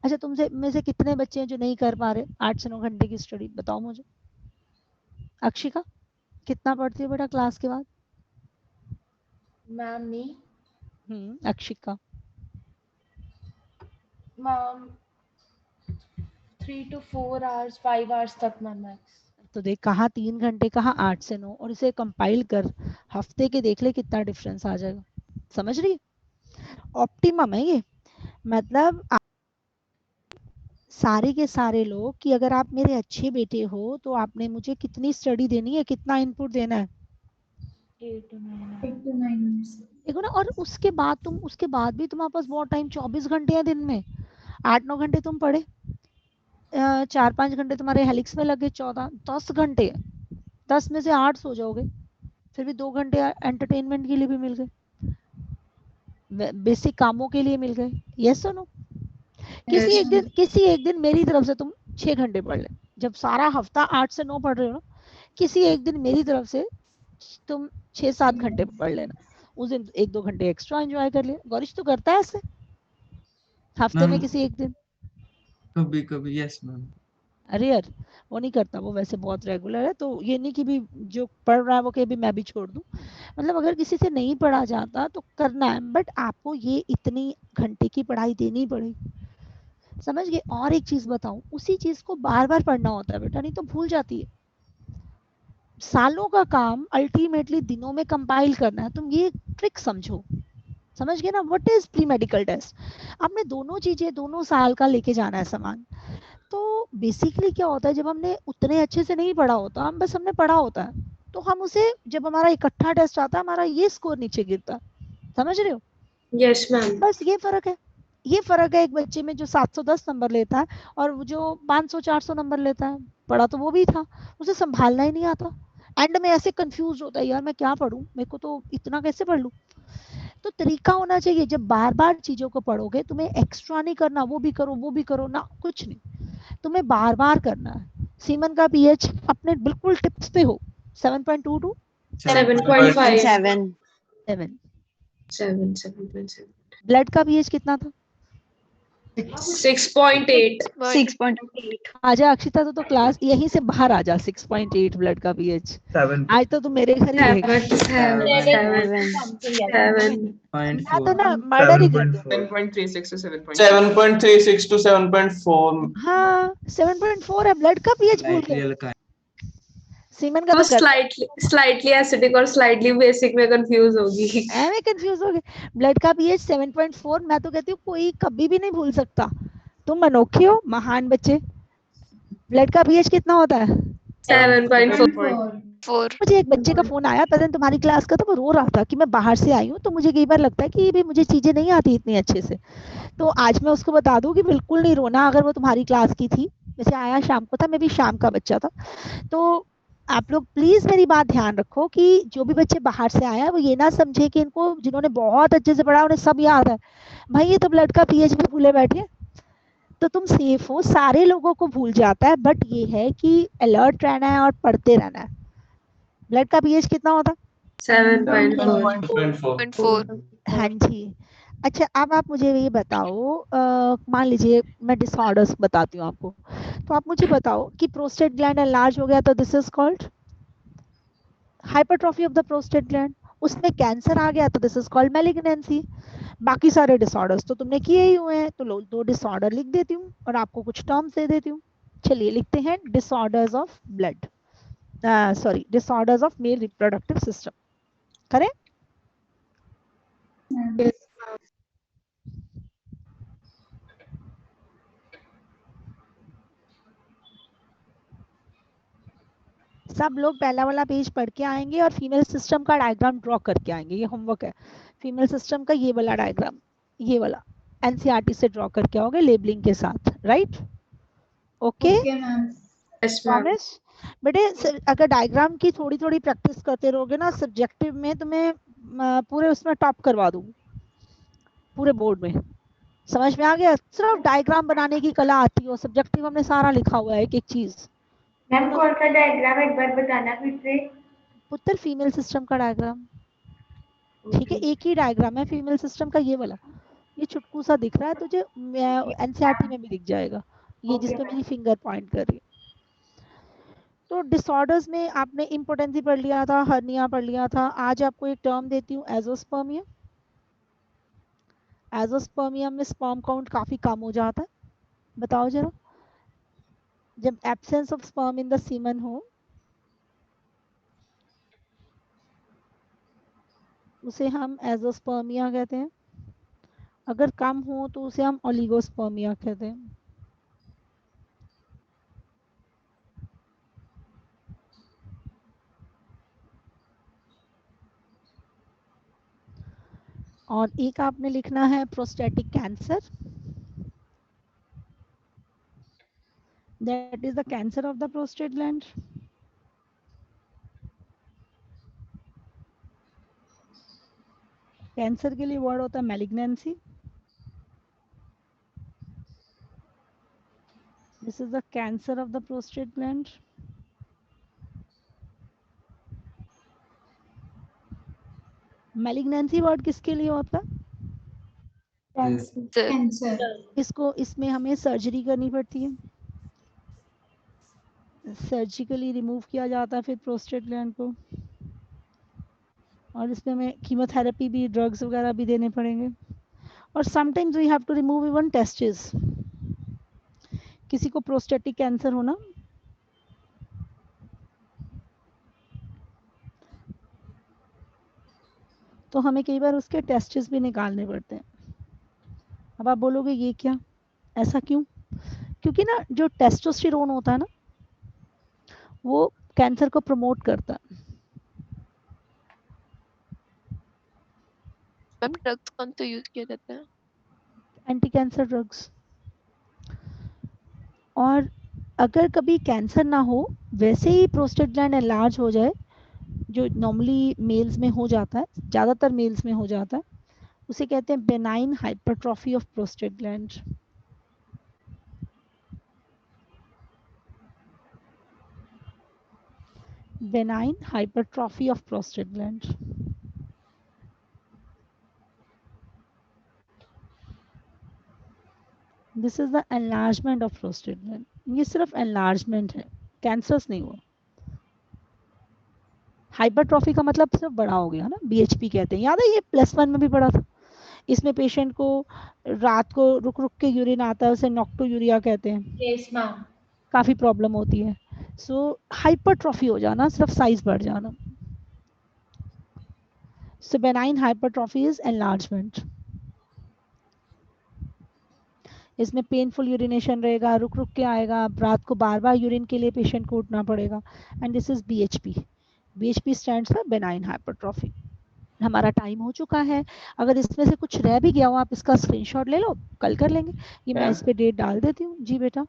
अच्छा, तुमसे में से कितने बच्चे हैं जो नहीं कर पा रहे 8 से 9 घंटे की स्टडी? बताओ मुझे। अक्षिका कितना पढ़ती है बेटा क्लास के बाद? Ma'am me Akshika ma'am 3 to 4 hours 5 hours तक मैम मैक्स। तो देख, कहाँ 3 घंटे, कहाँ 8 से 9, और इसे कंपाइल कर हफ्ते के, देख ले कितना डिफरेंस आ जाएगा। समझ रही है? ऑप्टिमम है ये। मतलब सारे के सारे लोग कि अगर आप मेरे अच्छे बेटे हो तो आपने मुझे कितनी स्टडी देनी है, कितना इनपुट देना है? 8 to 9 देखो ना, और उसके बाद भी तुम्हारे पास बहुत टाइम, 24 घंटे हैं दिन में। 8-9 घंटे तुम पढ़े, 4-5 घंटे तुम्हारे हेलिक्स में लगे, 10 घंटे, 10 में से 8 सो जाओगे, फिर भी 2 घंटे एंटरटेनमेंट के लिए भी मिल गए, बेसिक कामों के लिए मिल गए। यस और नो? किसी एक दिन मेरी तरफ से तुम 6 घंटे पढ़ ले। जब सारा हफ्ता 8 से 9 पढ़ रहे हो ना, किसी एक दिन मेरी तरफ से तुम 6-7 घंटे पढ़ लेना, उस दिन 1-2 घंटे एक्स्ट्रा एंजॉय कर लिया। गौरीश तो करता है ऐसे हफ्ते में किसी एक दिन? कभी कभी यस मैम। अरे यार, वो नहीं करता, वो वैसे बहुत रेगुलर है। तो ये नहीं कि भी जो पढ़ रहा है वो कहीं भी मैं भी छोड़ दूं। मतलब अगर किसी से नहीं पढ़ा जाता तो करना है, बट आपको ये इतनी घंटे की पढ़ाई देनी पड़ेगी। समझ गए? और एक चीज बताऊं, उसी चीज को बार बार पढ़ना होता है बेटा, नहीं तो भूल जाती है। सालों का काम अल्टीमेटली दिनों में कंपाइल करना है। तुम ये ट्रिक समझो, समझ गए ना? What is pre medical test? आपने दोनों चीजें, दोनों साल का लेके जाना है सामान। तो बेसिकली क्या होता है, जब हमने उतने अच्छे से नहीं पढ़ा होता, हमने पढ़ा होता है, तो हम उसे, जब हमारा इकट्ठा टेस्ट आता है, हमारा ये स्कोर नीचे गिरता है। समझ रहे हो? Yes, ma'am. बस ये फर्क है। ये फर्क है एक बच्चे में जो 710 नंबर लेता है और जो 500-400 नंबर लेता है। पढ़ा तो वो भी था, उसे संभालना ही नहीं आता। एंड में ऐसे कंफ्यूज होता है, यार मैं क्या पढूं, मेरे को तो इतना कैसे पढ़ लूं। तो तरीका होना चाहिए, जब बार बार चीजों को पढ़ोगे, तुम्हें एक्स्ट्रा नहीं करना, वो भी करो ना, कुछ नहीं, तुम्हें बार बार करना है। सीमन का पीएच अपने बिल्कुल टिप्स पे हो। 7.22 7.5 7 ब्लड का पीएच कितना था? 6.8 6.8 आजा अक्षिता, तो क्लास यहीं से बाहर आ जा। 6.8 ब्लड का पीएच। आज तो तुम मेरे घर ही रहेगा। मैं तो ना मर्डर ही कर दूं। 7.36 to 7.4 7.36 to 7.4 हाँ 7.4 है ब्लड का पीएच, भूल गए। सीमन का वो तो कर स्लाइटली एसिडिक और स्लाइटली बेसिक में कंफ्यूज होगी। मैं कंफ्यूज हो गई। ब्लड का पीएच 7.4, मैं तो कहती हूँ कोई कभी भी नहीं भूल सकता। तुम अनोखे हो, महान बच्चे। ब्लड का पीएच कितना होता है? 7.4। मुझे एक बच्चे का फोन आया, पता नहीं तुम्हारी क्लास का, तो वो रो रहा था कि मैं बाहर से आई हूँ, तो मुझे कई बार लगता है कि भी मुझे चीजें नहीं आती इतनी अच्छे से। तो आज मैं उसको बता दूं कि बिल्कुल नहीं रोना, अगर वो तुम्हारी क्लास की थी। वैसे आया शाम को था, मैं भी शाम का बच्चा था। तो आप लोग प्लीज मेरी बात ध्यान रखो कि जो भी बच्चे बाहर से आए हैं वो ये ना समझे कि इनको, जिन्होंने बहुत अच्छे से पढ़ा उन्हें सब याद है। भाई ये तो ब्लड का पीएच भी भूले बैठे। तो तुम सेफ हो, सारे लोगों को भूल जाता है, बट ये है कि अलर्ट रहना है और पढ़ते रहना है। ब्लड का पीएच कितना होता? 7.4। हाँ जी। अच्छा, अब आप मुझे ये बताओ, मान लीजिए मैं डिसऑर्डर्स बताती हूँ आपको, तो आप मुझे बताओ कि प्रोस्टेट ग्लैंड एनलार्ज हो गया तो this is called hypertrophy of the prostate gland. उसमें कैंसर आ गया तो दिस इज कॉल्ड मैलिग्नेंसी। बाकी सारे डिसऑर्डर्स तो तुमने किए ही हुए हैं, तो दो डिसऑर्डर लिख देती हूँ और आपको कुछ टर्म्स दे देती हूँ। चलिए लिखते हैं disorders of blood, sorry disorders of mail reproductive system. करें? सब लोग पहला वाला पेज पढ़ के आएंगे और फीमेल सिस्टम का डायग्राम ड्रॉ करके आएंगे। ये होमवर्क है। फीमेल सिस्टम का ये वाला डायग्राम, ये वाला एनसीईआरटी से ड्रॉ करके आओगे लेबलिंग के साथ, राइट? Okay promise? बेटे अगर डायग्राम की थोड़ी थोड़ी प्रैक्टिस करते रहोगे ना, सब्जेक्टिव में तुम्हें पूरे उसमें टॉप करवा दूंगी, पूरे बोर्ड में। समझ में आ गया? सिर्फ डायग्राम बनाने की कला आती हो, सब्जेक्टिव हमने सारा लिखा हुआ है, एक एक चीज। मैम कौन सा डायग्राम एक बार बताना फिर से? पुत्र फीमेल सिस्टम का डायग्राम, ठीक है? एक ही डायग्राम है फीमेल सिस्टम का, ये वाला। ये चुटकू सा दिख रहा है तुझे, एनसीईआरटी में भी दिख जाएगा, ये जिसपे मेरी फिंगर पॉइंट कर रही है। तो डिसऑर्डर्स में आपने इम्पोर्टेंसी पढ़ लिया था, हर्निया पढ़ लिया था। आज आपको एक टर्म देती हूँ, एजोस्पर्मिया। एजोस्पर्मिया में स्पर्म काउंट काफी कम हो जाता है। बताओ जरा, जब absence of sperm in the semen हो उसे हम एजोस्पर्मिया कहते हैं। अगर कम हो तो उसे हम ओलिगोस्पर्मिया कहते हैं। और एक आपने लिखना है prostatic cancer, that is the cancer of the prostate gland. Cancer के लिए वर्ड होता है malignancy. This is the cancer of the prostate gland. Malignancy word किसके लिए होता है? कैंसर। इसको, इसमें हमें सर्जरी करनी पड़ती है, सर्जिकली रिमूव किया जाता है फिर प्रोस्टेट ग्लैंड को, और इसमें हमें कीमोथेरेपी भी, ड्रग्स वगैरह भी देने पड़ेंगे। और sometimes we have to remove even testis. किसी को प्रोस्टेटिक कैंसर होना, तो हमें कई बार उसके टेस्टिस भी निकालने पड़ते हैं। अब आप बोलोगे ये क्या, ऐसा क्यों? क्योंकि ना जो टेस्टोस्टेरोन होता है ना, वो कैंसर को प्रमोट करता है। मैम ड्रग्स कौन सा यूज किया जाता है? Anti cancer drugs. और अगर कभी कैंसर ना हो, वैसे ही प्रोस्टेट ग्लैंड एनलार्ज हो जाए, जो नॉर्मली मेल्स में हो जाता है, ज़्यादातर मेल्स में हो जाता है, उसे कहते हैं benign hypertrophy of prostate gland. Benign hypertrophy of prostate gland. This is the enlargement of prostate gland. ये सिर्फ एनलार्जमेंट है, कैंसर्स नहीं हुआ। हाइपरट्रॉफी का मतलब सिर्फ बड़ा हो गया ना, बीएचपी कहते हैं, याद है? ये +1 में भी पढ़ा था। इसमें पेशेंट को रात को रुक रुक के यूरिन आता है, उसे नॉक्टोयूरिया कहते हैं। Yes ma'am. काफी प्रॉब्लम होती है। सो हाइपरट्रॉफी हो जाना, सिर्फ साइज बढ़ जाना। सो बेनाइन हाइपरट्रॉफी इज एनलार्जमेंट। इसमें पेनफुल यूरिनेशन रहेगा, रुक रुक के आएगा, रात को बार बार यूरिन के लिए पेशेंट को उठना पड़ेगा। And this is BHP। BHP stands for benign hypertrophy. हमारा टाइम हो चुका है। अगर इसमें से कुछ रह भी गया हो, आप इसका स्क्रीनशॉट ले लो, कल कर लेंगे। ये मैं इस पे डेट डाल देती हूँ। जी बेटा।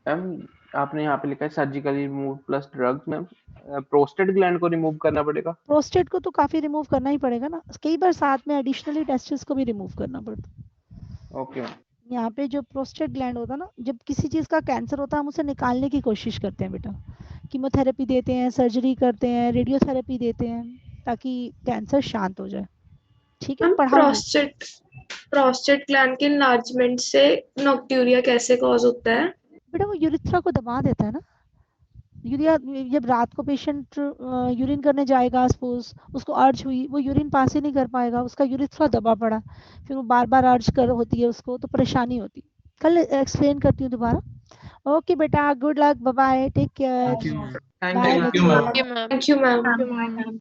मैम आपने यहाँ पे लिखा है surgically remove plus drugs. Ma'am prostate gland को रिमूव करना पड़ेगा? प्रोस्टेट को तो काफी रिमूव करना ही पड़ेगा ना, कई बार साथ में एडिशनली टेस्टिस को भी रिमूव करना पड़ता। ओके। यहाँ पे जो प्रोस्टेट ग्लैंड होता है ना, जब किसी चीज का कैंसर होता है हम उसे निकालने की कोशिश करते हैं बेटा। कीमोथेरेपी देते हैं, सर्जरी करते हैं, रेडियोथेरेपी देते हैं, ताकि कैंसर शांत हो जाए। ठीक है, पढ़ाओ। प्रोस्टेट ग्लैंड के एनलार्जमेंट से नॉक्ट्यूरिया कैसे कॉज होता है? बेटा वो यूरिथ्रा को दबा देता है ना। यूरिया, जब रात को पेशेंट यूरिन करने जाएगा, सपोज उसको अर्ज हुई, वो यूरिन पास ही नहीं कर पाएगा, उसका यूरिथ्रा दबा पड़ा, फिर वो बार बार अर्ज कर होती है उसको, तो परेशानी होती। कल एक्सप्लेन करती हूँ दोबारा। ओके बेटा, good luck, bye bye, take care, Thank you, ma'am. Bye Thank you, बच्चे। ma'am. Thank you, ma'am.